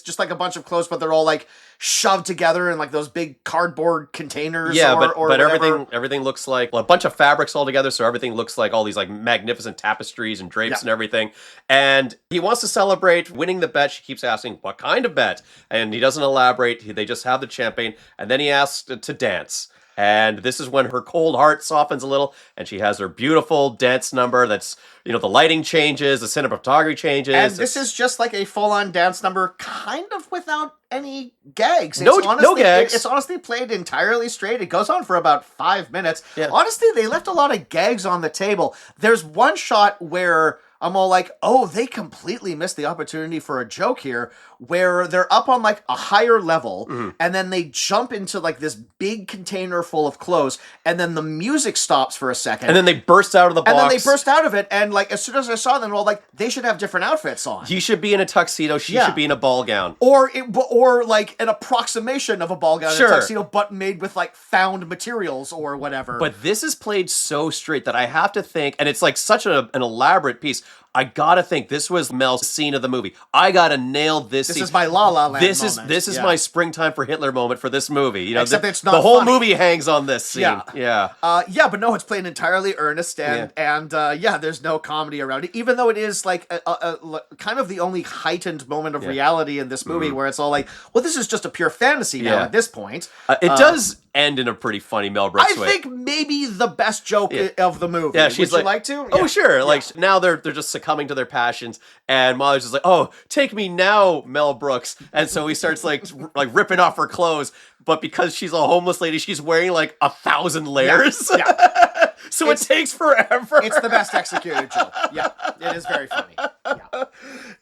just like a bunch of clothes, but they're all like shoved together in like those big cardboard containers. Yeah, or but whatever. everything looks like a bunch of fabrics all together, so everything looks like all these like magnificent tapestries and drapes and everything. And he wants to celebrate winning the bet. She keeps asking, "What kind of bet?" And he doesn't elaborate. They just have the champagne, and then he asks to dance. And this is when her cold heart softens a little, and she has her beautiful dance number that's, the lighting changes, the cinematography changes. And this is just like a full-on dance number, kind of without any gags. No gags. It's honestly played entirely straight. It goes on for about 5 minutes. Yeah. Honestly, they left a lot of gags on the table. There's one shot where I'm all like, oh, they completely missed the opportunity for a joke here, where they're up on like a higher level, and then they jump into like this big container full of clothes, and then the music stops for a second. And then they burst out of the box. And then they burst out of it, and like as soon as I saw them, they're all like, they should have different outfits on. He should be in a tuxedo, she should be in a ball gown. Or like an approximation of a ball gown and Sure. a tuxedo, but made with like found materials or whatever. But this is played so straight that I have to think, and it's like such an elaborate piece, I gotta think this was Mel's scene of the movie. I gotta nail this scene. This is my La La Land moment. This is my springtime for Hitler moment for this movie. Except it's not the whole funny. movie hangs on this scene. Yeah. But no, it's played entirely earnest, and there's no comedy around it. Even though it is like a kind of the only heightened moment of reality in this movie, where it's all like, well, this is just a pure fantasy now at this point. It does end in a pretty funny Mel Brooks way. I think maybe the best joke of the movie. Yeah, she's Would you like to? Oh, sure. Like now they're just succumbing to their passions, and Molly's just like, "Oh, take me now, Mel Brooks." And so he starts like ripping off her clothes, but because she's a homeless lady, she's wearing like 1,000 layers. Yeah. So it takes forever. It's the best executed joke. Yeah, it is very funny. Yeah.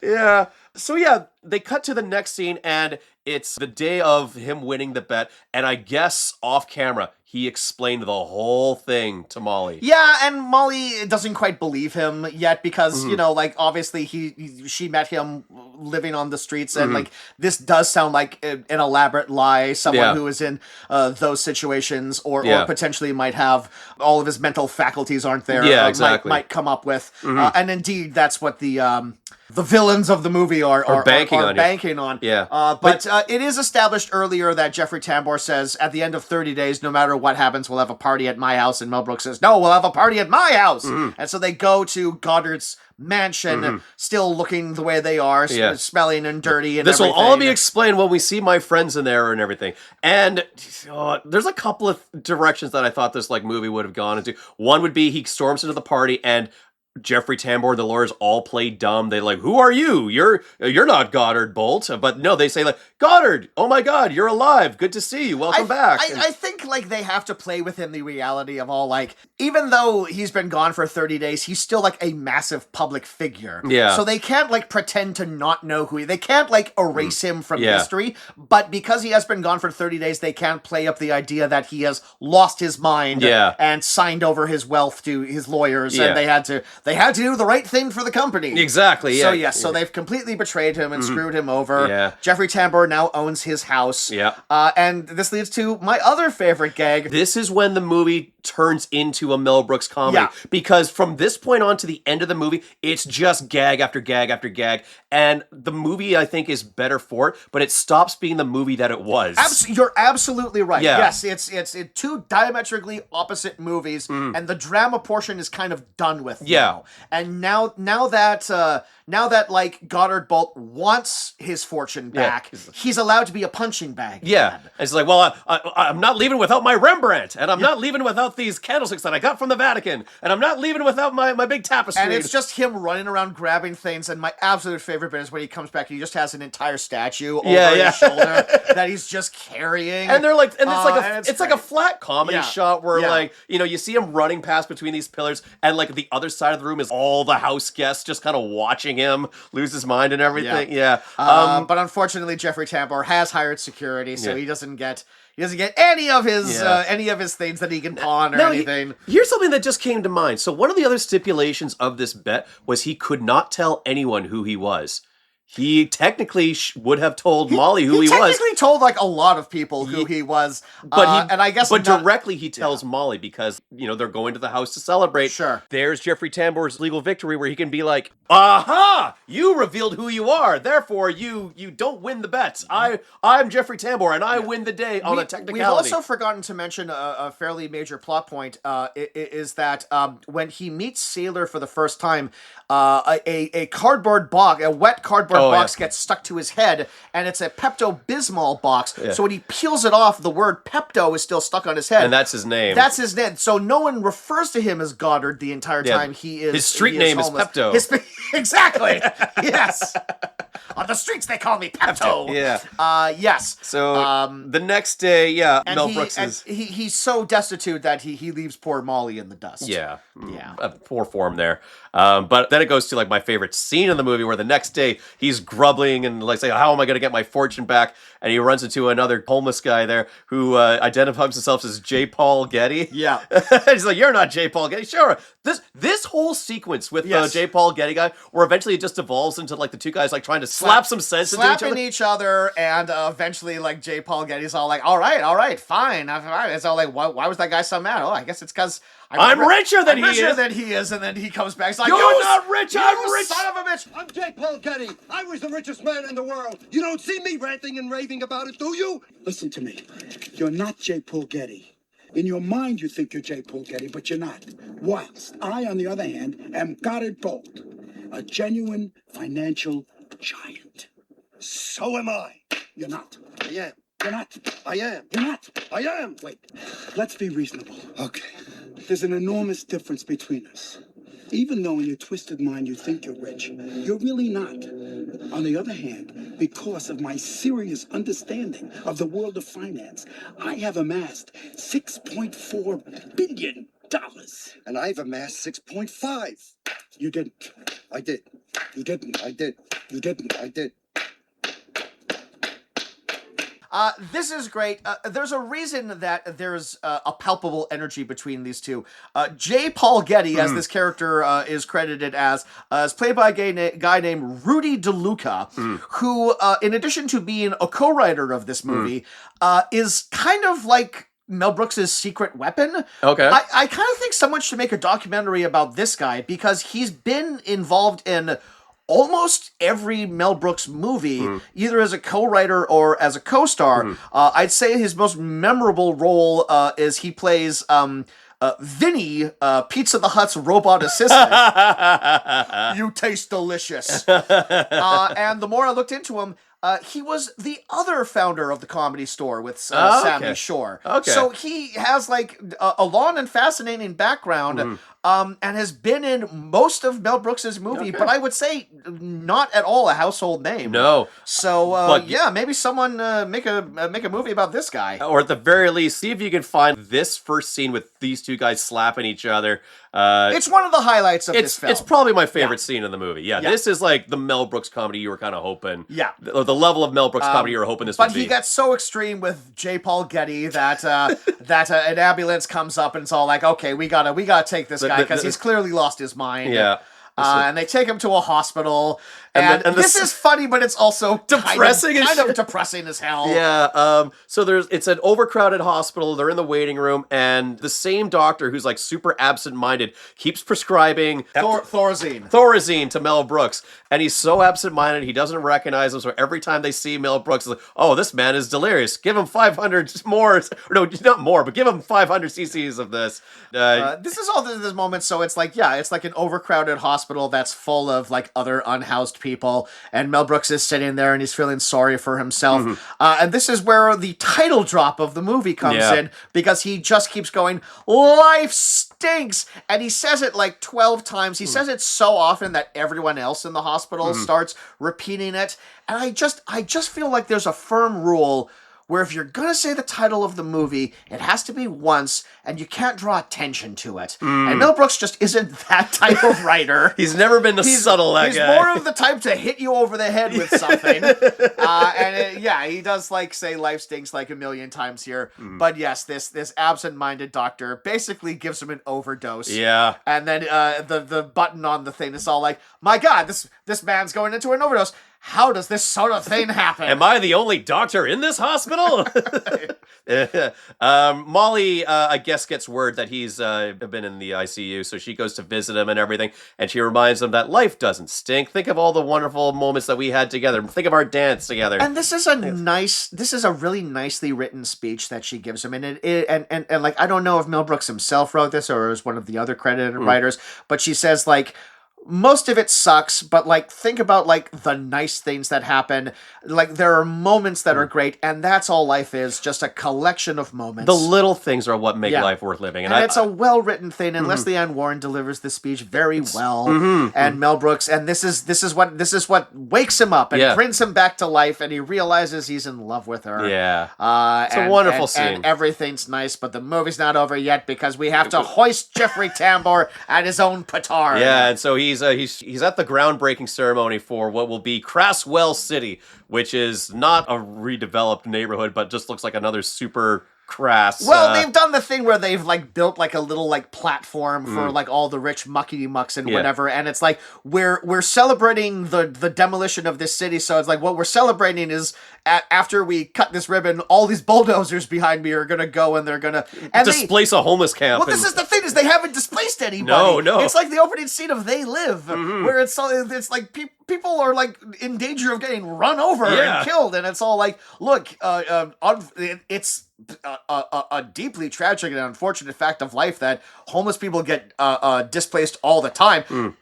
Yeah. So yeah, they cut to the next scene, and it's the day of him winning the bet, and I guess off camera, he explained the whole thing to Molly. Yeah, and Molly doesn't quite believe him yet because, like, obviously she met him living on the streets, and, like, this does sound like an elaborate lie. Someone who is in those situations or potentially might have all of his mental faculties aren't there. Yeah, exactly. Might come up with. And indeed, that's what the villains of the movie are banking on. Yeah. But it is established earlier that Jeffrey Tambor says at the end of 30 days, no matter what happens, we'll have a party at my house. And Mel Brooks says, no, we'll have a party at my house. And so they go to Goddard's mansion, still looking the way they are, smelling and dirty and this everything. will all be explained when we see my friends in there and everything. And there's a couple of directions that I thought this movie would have gone into. One would be he storms into the party and Jeffrey Tambor, the lawyers all play dumb. They who are you? You're not Goddard Bolt. But no, they say Goddard, oh my God, you're alive. Good to see you. Welcome back. I think they have to play within the reality of all even though he's been gone for 30 days, he's still a massive public figure. Yeah. So they can't pretend to not know who they can't erase him from history. But because he has been gone for 30 days, they can't play up the idea that he has lost his mind and signed over his wealth to his lawyers and they had to do the right thing for the company. Exactly, yeah. So they've completely betrayed him and screwed him over. Yeah. Jeffrey Tambor now owns his house. Yeah. And this leads to my other favorite gag. This is when the movie turns into a Mel Brooks comedy. Yeah. Because from this point on to the end of the movie, it's just gag after gag after gag. And the movie, I think, is better for it, but it stops being the movie that it was. You're absolutely right. Yeah. Yes, it's two diametrically opposite movies, and the drama portion is kind of done with now. And now that Goddard Bolt wants his fortune back, he's allowed to be a punching bag. Yeah. And it's well, I'm not leaving without my Rembrandt, and I'm not leaving without these candlesticks that I got from the Vatican, and I'm not leaving without my big tapestry. And it's just him running around grabbing things, and my absolute favorite bit is when he comes back and he just has an entire statue over his shoulder that he's just carrying. And they're it's like a flat comedy shot where you see him running past between these pillars, and the other side of of the room is all the house guests just kind of watching him lose his mind and everything. Yeah. But unfortunately, Jeffrey Tambor has hired security, so he doesn't get any of his things that he can pawn or anything. Here's something that just came to mind. So one of the other stipulations of this bet was he could not tell anyone who he was. He technically would have told Molly who he was. He technically told like a lot of people who he was, but directly he tells Molly because they're going to the house to celebrate. Sure. There's Jeffrey Tambor's legal victory where he can be like, "Aha! You revealed who you are. Therefore, you don't win the bets. I'm Jeffrey Tambor, and I win the day on a technicality." We've also forgotten to mention a fairly major plot point. Is that when he meets Sailor for the first time, a cardboard box, a wet cardboard box gets stuck to his head, and it's a Pepto-Bismol box. Yeah. So when he peels it off, the word Pepto is still stuck on his head. And that's his name. That's his name. So no one refers to him as Goddard the entire time he is. His street name is Pepto. Exactly. Yes. On the streets, they call me Pepto. Yeah. Yes. So the next day, Mel Brooks is... He's so destitute that he leaves poor Molly in the dust. Yeah. Poor form there. But then it goes to like my favorite scene in the movie where the next day he's grumbling and like saying, how am I going to get my fortune back? And he runs into another homeless guy there who identifies himself as J. Paul Getty. Yeah. He's like, you're not J. Paul Getty. Sure. This whole sequence with the J. Paul Getty guy, where eventually it just evolves into like the two guys like trying to slap some sense into each other, and eventually like J. Paul Getty's all like, all right, fine. It's all like, why was that guy so mad? Oh, I guess it's because I'm richer than he is, and then he comes back. He's like, "You're not rich. I'm rich, son of a bitch." I'm J. Paul Getty. I was the richest man in the world. You don't see me ranting and raving about it, do you? Listen to me. You're not J. Paul Getty. In your mind, you think you're J. Paul Getty, but you're not. Whilst I, on the other hand, am Goddard Bolt, a genuine financial giant. So am I. You're not. I am. You're not. I am. You're not. I am. Wait. Let's be reasonable. Okay. There's an enormous difference between us. Even though in your twisted mind you think you're rich, you're really not. On the other hand, because of my serious understanding of the world of finance, I have amassed $6.4 billion. And I've amassed 6.5. You didn't. I did. You didn't. I did. You didn't. I did. This is great. There's a reason that there's a palpable energy between these two. J. Paul Getty, as this character is credited as, is played by a guy named Rudy DeLuca, who, in addition to being a co-writer of this movie, is kind of like Mel Brooks' secret weapon. Okay. I kind of think someone should make a documentary about this guy, because he's been involved in almost every Mel Brooks movie, either as a co-writer or as a co-star. I'd say his most memorable role is he plays Vinny, Pizza the Hut's robot assistant. You taste delicious. And the more I looked into him, he was the other founder of the Comedy Store with Sammy Shore. Okay. So he has like a long and fascinating background, and has been in most of Mel Brooks' movie, but I would say not at all a household name. No. So maybe someone make a movie about this guy, or at the very least, see if you can find this first scene with these two guys slapping each other. It's one of the highlights of this film. It's probably my favorite scene in the movie. Yeah, this is like the Mel Brooks comedy you were kind of hoping. Yeah. The level of Mel Brooks comedy you were hoping this would be. But he got so extreme with J. Paul Getty that an ambulance comes up and it's all like, okay, we gotta take this guy because he's clearly lost his mind. Yeah. And they take him to a hospital. And this is funny, but it's also depressing kind of depressing as hell. Yeah. So it's an overcrowded hospital. They're in the waiting room, and the same doctor who's like super absent-minded keeps prescribing Thorazine to Mel Brooks, and he's so absent-minded he doesn't recognize him. So every time they see Mel Brooks, it's like, oh, this man is delirious. Give him 500 more. Or no, not more, but give him 500 cc's of this. This is all this moment. So it's like an overcrowded hospital that's full of like other unhoused people, and Mel Brooks is sitting there and he's feeling sorry for himself. And this is where the title drop of the movie comes in, because he just keeps going, life stinks, and he says it like 12 times. He says it so often that everyone else in the hospital starts repeating it. And I just feel like there's a firm rule where if you're gonna say the title of the movie, it has to be once, and you can't draw attention to it. And Mel Brooks just isn't that type of writer. He's never been subtle, that he's guy. More of the type to hit you over the head with something. He does say life stinks like a million times here. But yes, this absent-minded doctor basically gives him an overdose. Yeah. And then the button on the thing is all like, my God, this man's going into an overdose. How does this sort of thing happen? Am I the only doctor in this hospital? Molly, I guess, gets word that he's been in the ICU, so she goes to visit him and everything, and she reminds him that life doesn't stink. Think of all the wonderful moments that we had together. Think of our dance together. And this is a really nicely written speech that she gives him, and and like, I don't know if Mel Brooks himself wrote this or is one of the other credited writers, but she says, like, most of it sucks, but like, think about like the nice things that happen. Like, there are moments that are great, and that's all life is, just a collection of moments. The little things are what make life worth living. And it's a well-written thing, and Leslie Ann Warren delivers the speech very well. And Mel Brooks, and this is what wakes him up and brings him back to life, and he realizes he's in love with her. Yeah. It's a wonderful scene. And everything's nice, but the movie's not over yet because we have to hoist Jeffrey Tambor at his own petard. Yeah, and so he's at the groundbreaking ceremony for what will be Craswell City, which is not a redeveloped neighborhood, but just looks like another super crass. Well, they've done the thing where they've like built like a little like platform for like all the rich muckety mucks and whatever, and it's like we're celebrating the demolition of this city. So it's like what we're celebrating is after we cut this ribbon, all these bulldozers behind me are gonna go and they're gonna displace a homeless camp. Well, this is the thing, is they haven't displaced anybody. No. It's like the opening scene of They Live, where it's like people are like in danger of getting run over and killed, and it's all like, look, it's a deeply tragic and unfortunate fact of life that homeless people get displaced all the time.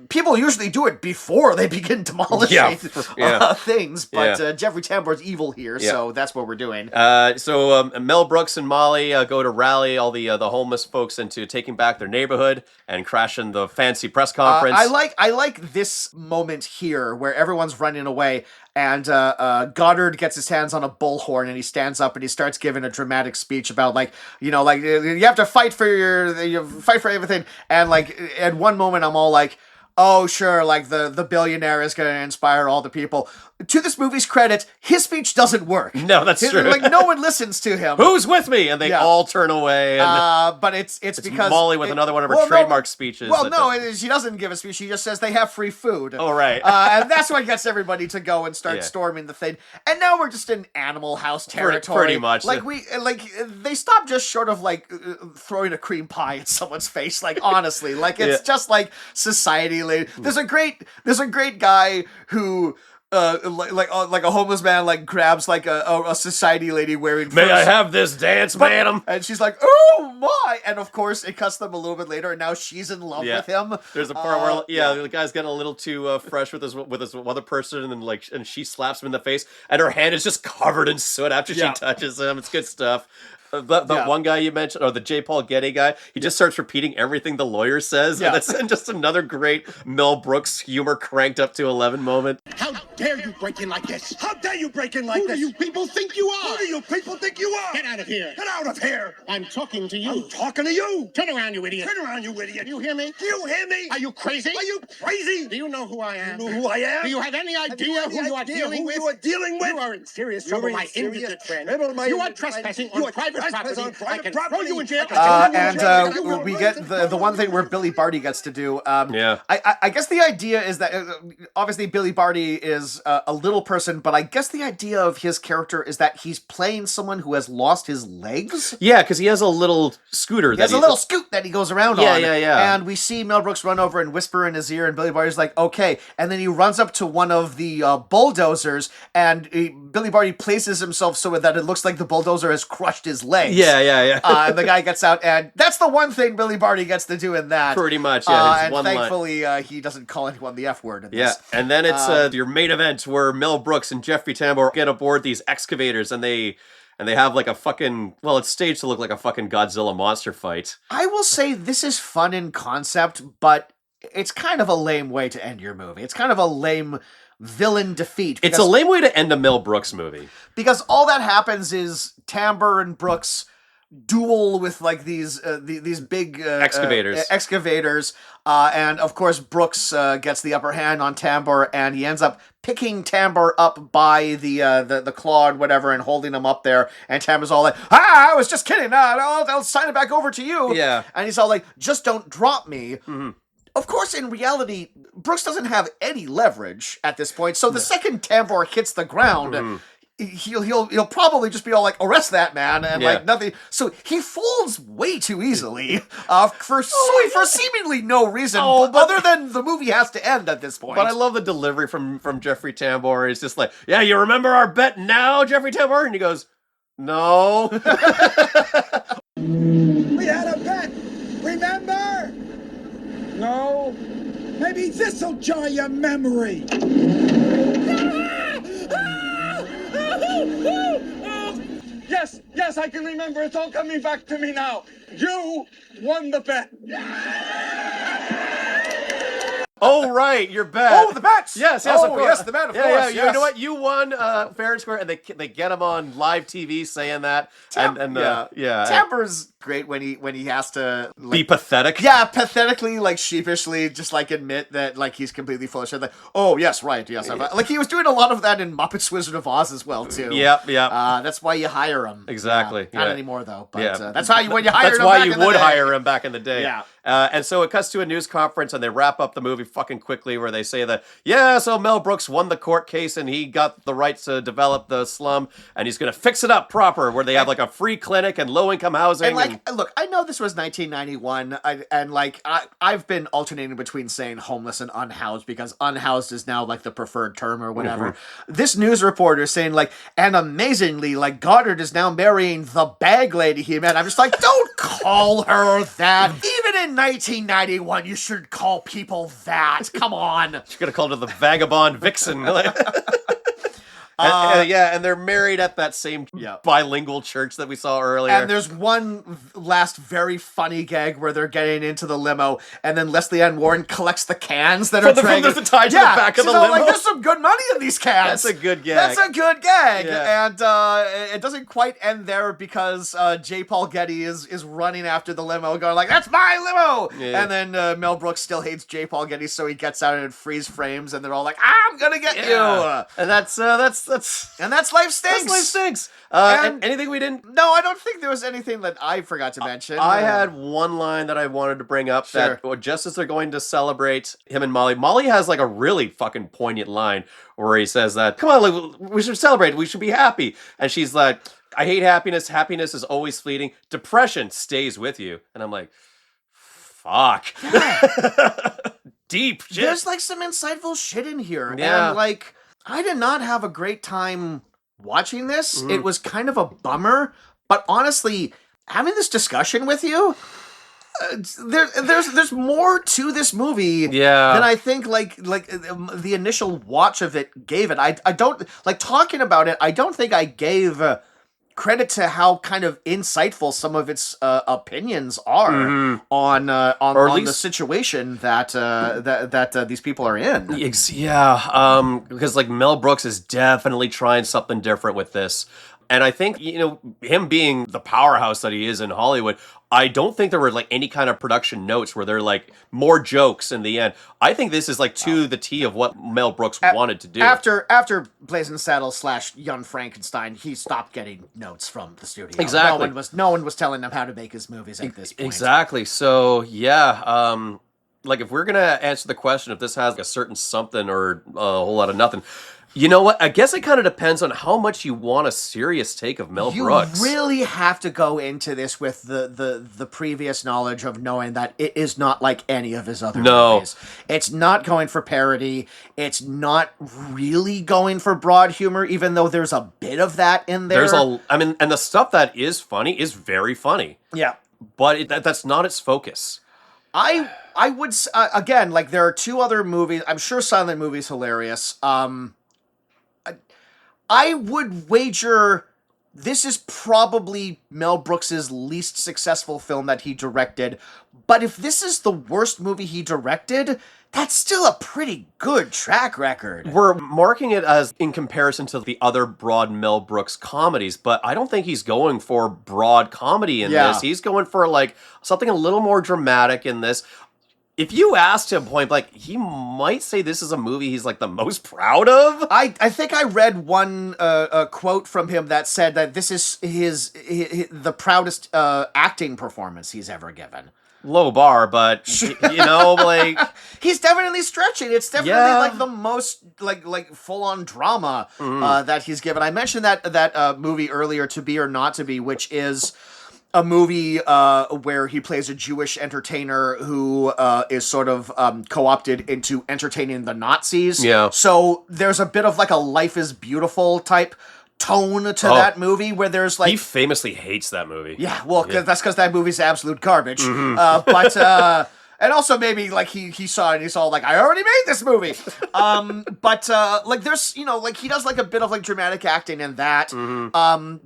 People usually do it before they begin demolishing things, but Jeffrey Tambor's evil here, so that's what we're doing. So Mel Brooks and Molly go to rally all the homeless folks into taking back their neighborhood and crashing the fancy press conference. I like this moment here where everyone's running away, and Goddard gets his hands on a bullhorn and he stands up and he starts giving a dramatic speech about like, you have to fight for everything. And like at one moment I'm all like, oh sure, like the billionaire is going to inspire all the people. To this movie's credit, his speech doesn't work. No, that's true. Like, no one listens to him. Who's with me? And they all turn away. And but it's because Molly with another one of her trademark speeches. Well, she doesn't give a speech. She just says they have free food. Oh, right. And that's what gets everybody to go and start storming the thing. And now we're just in Animal House territory. Pretty much. Like they stopped just short of like throwing a cream pie at someone's face. Like, honestly, like it's just like society. There's a great guy who. Like a homeless man like grabs like a society lady wearing furs. May I have this dance, madam? And she's like, oh my! And of course, it cuts them a little bit later, and now she's in love with him. There's a part where the guy's getting a little too fresh with his other person, and she slaps him in the face, and her hand is just covered in soot after she touches him. It's good stuff. The one guy you mentioned, or the J. Paul Getty guy, he just starts repeating everything the lawyer says. And that's just another great Mel Brooks humor cranked up to 11 moment. How dare you break in like this? How dare you break in like this? Who do you people think you are? Who do you people think you are? Get out of here. Get out of here. I'm talking to you. I'm talking to you. Turn around, you idiot. Turn around, you idiot. You hear me? Do you hear me? Are you crazy? Are you crazy? Do you know who I am? Do you know who I am? Do you have any idea who you are dealing with? You are in serious trouble, my indigent friend. You are trespassing on private property. I can throw you in jail. And we get the one thing where Billy Barty gets to do. I guess the idea is that obviously Billy Barty is a little person, but I guess the idea of his character is that he's playing someone who has lost his legs. Yeah, because he has a little scooter. He has a little scoot that he goes around on. Yeah. And we see Mel Brooks run over and whisper in his ear, and Billy Barty's like, okay. And then he runs up to one of the bulldozers, and Billy Barty places himself so that it looks like the bulldozer has crushed his legs. Yeah. And the guy gets out, and that's the one thing Billy Barty gets to do in that. Pretty much, and thankfully, he doesn't call anyone the F word in this. And then it's your main event where Mel Brooks and Jeffrey Tambor get aboard these excavators, and they have like a fucking, well, it's staged to look like a fucking Godzilla monster fight. I will say this is fun in concept, but it's kind of a lame way to end your movie. It's kind of a lame villain defeat. It's a lame way to end a Mel Brooks movie. Because all that happens is Tambor and Brooks duel with like these big excavators, and of course Brooks gets the upper hand on Tambor, and he ends up picking Tambor up by the claw and whatever, and holding him up there. And Tambor's all like, I was just kidding. I'll sign it back over to you. Yeah. And he's all like, just don't drop me. Mm-hmm. Of course, in reality, Brooks doesn't have any leverage at this point. So the second Tambor hits the ground, he'll probably just be all like, arrest that man, and like nothing. So he folds way too easily for seemingly no reason, other than the movie has to end at this point. But I love the delivery from Jeffrey Tambor. He's just like, yeah, you remember our bet now, Jeffrey Tambor? And he goes, no. We had a bet, remember? No? Maybe this'll jar your memory. Yes, I can remember. It's all coming back to me now. You won the bet. Oh, right, your bet. Oh, the bets! Yes, oh, of course. Yes, the bet, of course. Yes. Yes. You know what? You won fair and square, and they get him on live TV saying that. Tambor's great when he has to like, be pathetic. Yeah, pathetically, like sheepishly, just like admit that like he's completely full of shit. Like, oh yes, right, yes. Like he was doing a lot of that in Muppets Wizard of Oz as well too. Yep. That's why you hire him. Exactly. Not anymore though. But Yeah. that's how when you hired him. That's why back you in the would day. hire him back in the day. Yeah. And so it cuts to a news conference, and they wrap up the movie fucking quickly, where they say that so Mel Brooks won the court case, and he got the rights to develop the slum, and he's gonna fix it up proper, where they have like a free clinic and low income housing. And like, look, I know this was 1991, I've been alternating between saying homeless and unhoused, because unhoused is now like the preferred term or whatever. This news reporter is saying like, and amazingly, like Goddard is now marrying the bag lady he met. I'm just like, don't call her that. Even in 1991, you should call people that. Come on. You're gonna call her the vagabond vixen. And they're married at that same bilingual church that we saw earlier. And there's one last very funny gag where they're getting into the limo, and then Leslie Ann Warren collects the cans that are tied to the back of the limo. Like, there's some good money in these cans. That's a good gag. Yeah. And it doesn't quite end there, because J. Paul Getty is running after the limo, going like, "That's my limo!" Yeah. And then Mel Brooks still hates J. Paul Getty, so he gets out and freeze frames, and they're all like, "I'm gonna get you!" And that's Life Stinks. That's Life Stinks. And anything we didn't? No, I don't think there was anything that I forgot to mention. I had one line that I wanted to bring up that just as they're going to celebrate him and Molly has like a really fucking poignant line where he says that, "Come on, like, we should celebrate. We should be happy." And she's like, "I hate happiness. Happiness is always fleeting. Depression stays with you." And I'm like, fuck. Yeah. Deep shit. There's like some insightful shit in here. Yeah. And like, I did not have a great time watching this. It was kind of a bummer, but honestly, having this discussion with you, there's more to this movie than I think like the initial watch of it gave it. I don't like talking about it. I don't think I gave credit to how kind of insightful some of its opinions are on the situation that these people are in. Because like Mel Brooks is definitely trying something different with this. And I think, him being the powerhouse that he is in Hollywood, I don't think there were like any kind of production notes where they're like more jokes in the end. I think this is like to the T of what Mel Brooks wanted to do. After Blazing Saddles / Young Frankenstein, he stopped getting notes from the studio. Exactly. No one was telling him how to make his movies at this point. Exactly. So like if we're gonna answer the question if this has a certain something or a whole lot of nothing. You know what? I guess it kind of depends on how much you want a serious take of Mel Brooks. You really have to go into this with the previous knowledge of knowing that it is not like any of his other movies. It's not going for parody. It's not really going for broad humor, even though there's a bit of that in there. And the stuff that is funny is very funny. Yeah. But that's not its focus. I would, again, like there are two other movies. I'm sure Silent Movie's hilarious. I would wager this is probably Mel Brooks's least successful film that he directed But if this is the worst movie he directed, that's still a pretty good track record. We're marking it as in comparison to the other broad Mel Brooks comedies, but I don't think he's going for broad comedy in this. He's going for like something a little more dramatic in this. If you asked him point blank, he might say this is a movie he's like the most proud of. I think I read one quote from him that said that this is his the proudest acting performance he's ever given. Low bar, but like he's definitely stretching. It's definitely like the most like full on drama that he's given. I mentioned that movie earlier, To Be or Not to Be, which is a movie where he plays a Jewish entertainer who is sort of co-opted into entertaining the Nazis. Yeah. So there's a bit of like a Life is Beautiful type tone to that movie where there's like... He famously hates that movie. Yeah, well, that's because that movie's absolute garbage. But... and also maybe like he saw it and he's all like, I already made this movie. But like there's, like he does like a bit of like dramatic acting in that.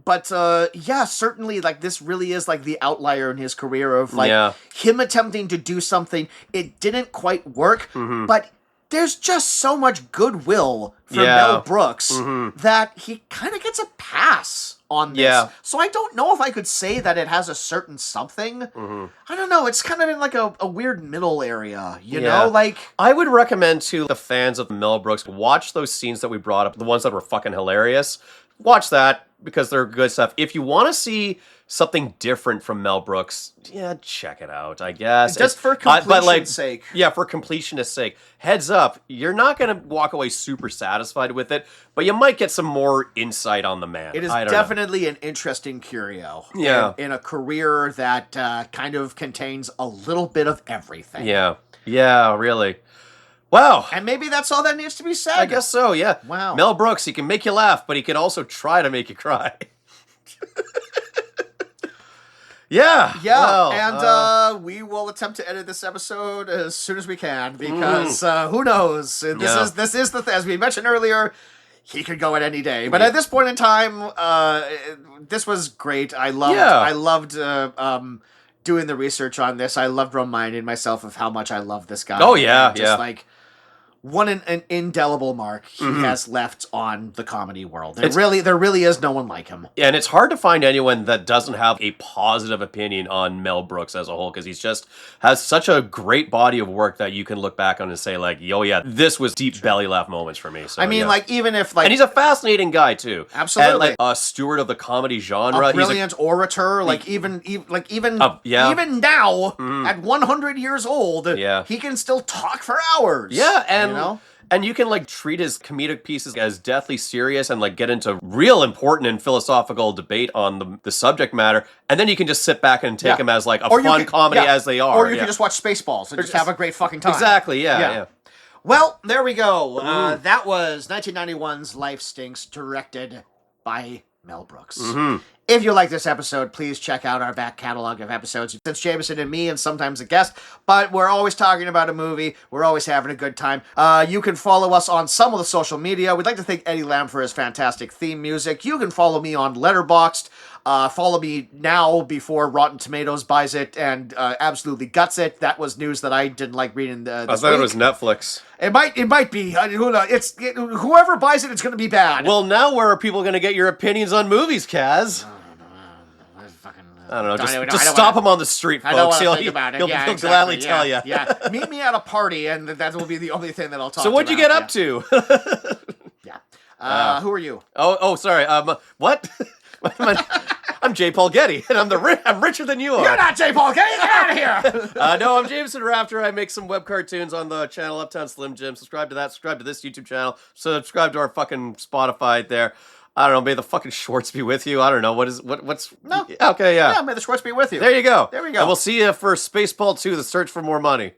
But yeah, certainly like this really is like the outlier in his career of like him attempting to do something. It didn't quite work, but there's just so much goodwill for Mel Brooks that he kind of gets a pass on this. Yeah. So I don't know if I could say that it has a certain something. I don't know. It's kind of in like a weird middle area, you know? Like, I would recommend to the fans of Mel Brooks, watch those scenes that we brought up, the ones that were fucking hilarious. Watch that because they're good stuff. If you want to see something different from Mel Brooks, check it out, I guess. Just for completion's sake. Yeah, for completionist sake. Heads up, you're not going to walk away super satisfied with it, but you might get some more insight on the man. It is definitely an interesting curio. Yeah. In a career that kind of contains a little bit of everything. Yeah. Yeah, really. Wow. And maybe that's all that needs to be said. I guess so, yeah. Wow. Mel Brooks, he can make you laugh, but he can also try to make you cry. Yeah. Well, and we will attempt to edit this episode as soon as we can because who knows? This is the as we mentioned earlier. He could go at any day, but at this point in time, this was great. I loved doing the research on this. I loved reminding myself of how much I love this guy. Oh yeah, just like what an indelible mark he has left on the comedy world. There really is no one like him. And it's hard to find anyone that doesn't have a positive opinion on Mel Brooks as a whole, because he's just has such a great body of work that you can look back on and say like, oh yeah, this was deep belly laugh moments for me. So, I mean, like even if like, and he's a fascinating guy too. Absolutely, and, like a steward of the comedy genre, a brilliant orator. Like even now at 100 years old, he can still talk for hours. Yeah, and and you can like treat his comedic pieces as deathly serious and like get into real important and philosophical debate on the subject matter, and then you can just sit back and take them as like a fun comedy as they are. Or you can just watch Spaceballs and just have a great fucking time. Exactly, yeah. Well, there we go. That was 1991's Life Stinks, directed by Mel Brooks. If you like this episode, please check out our back catalog of episodes. It's Jameson and me and sometimes a guest, but we're always talking about a movie. We're always having a good time. You can follow us on some of the social media. We'd like to thank Eddie Lamb for his fantastic theme music. You can follow me on Letterboxd. Follow me now before Rotten Tomatoes buys it and absolutely guts it. That was news that I didn't like reading this I thought week. it was Netflix. It might be. Who knows? Whoever buys it, it's going to be bad. Well, now where are people going to get your opinions on movies, Kaz? I don't know. Just stop him on the street, folks. I don't want to think about it. He'll gladly tell you. Yeah. Meet me at a party, and that will be the only thing that I'll talk about. So what'd you get up to? Who are you? Oh, sorry. What? I'm J. Paul Getty, and I'm richer than you are. You're not J. Paul Getty. Get out of here. No, I'm Jameson Rafter. I make some web cartoons on the channel Uptown Slim Jim. Subscribe to that. Subscribe to this YouTube channel. Subscribe to our fucking Spotify there. I don't know, may the fucking Schwartz be with you. I don't know. What's... No. Okay, yeah. Yeah, may the Schwartz be with you. There you go. There we go. And we'll see you for Spaceball 2, The Search for More Money.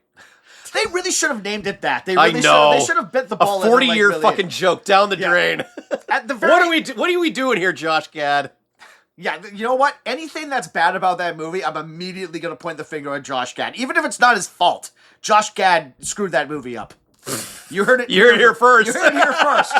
They really should have named it that. I know. They should have bit the ball. A 40-year fucking joke down the drain. At the very... What are we doing here, Josh Gad? Yeah, you know what? Anything that's bad about that movie, I'm immediately going to point the finger at Josh Gad. Even if it's not his fault. Josh Gad screwed that movie up. You heard it. You heard it here first. You heard it here first.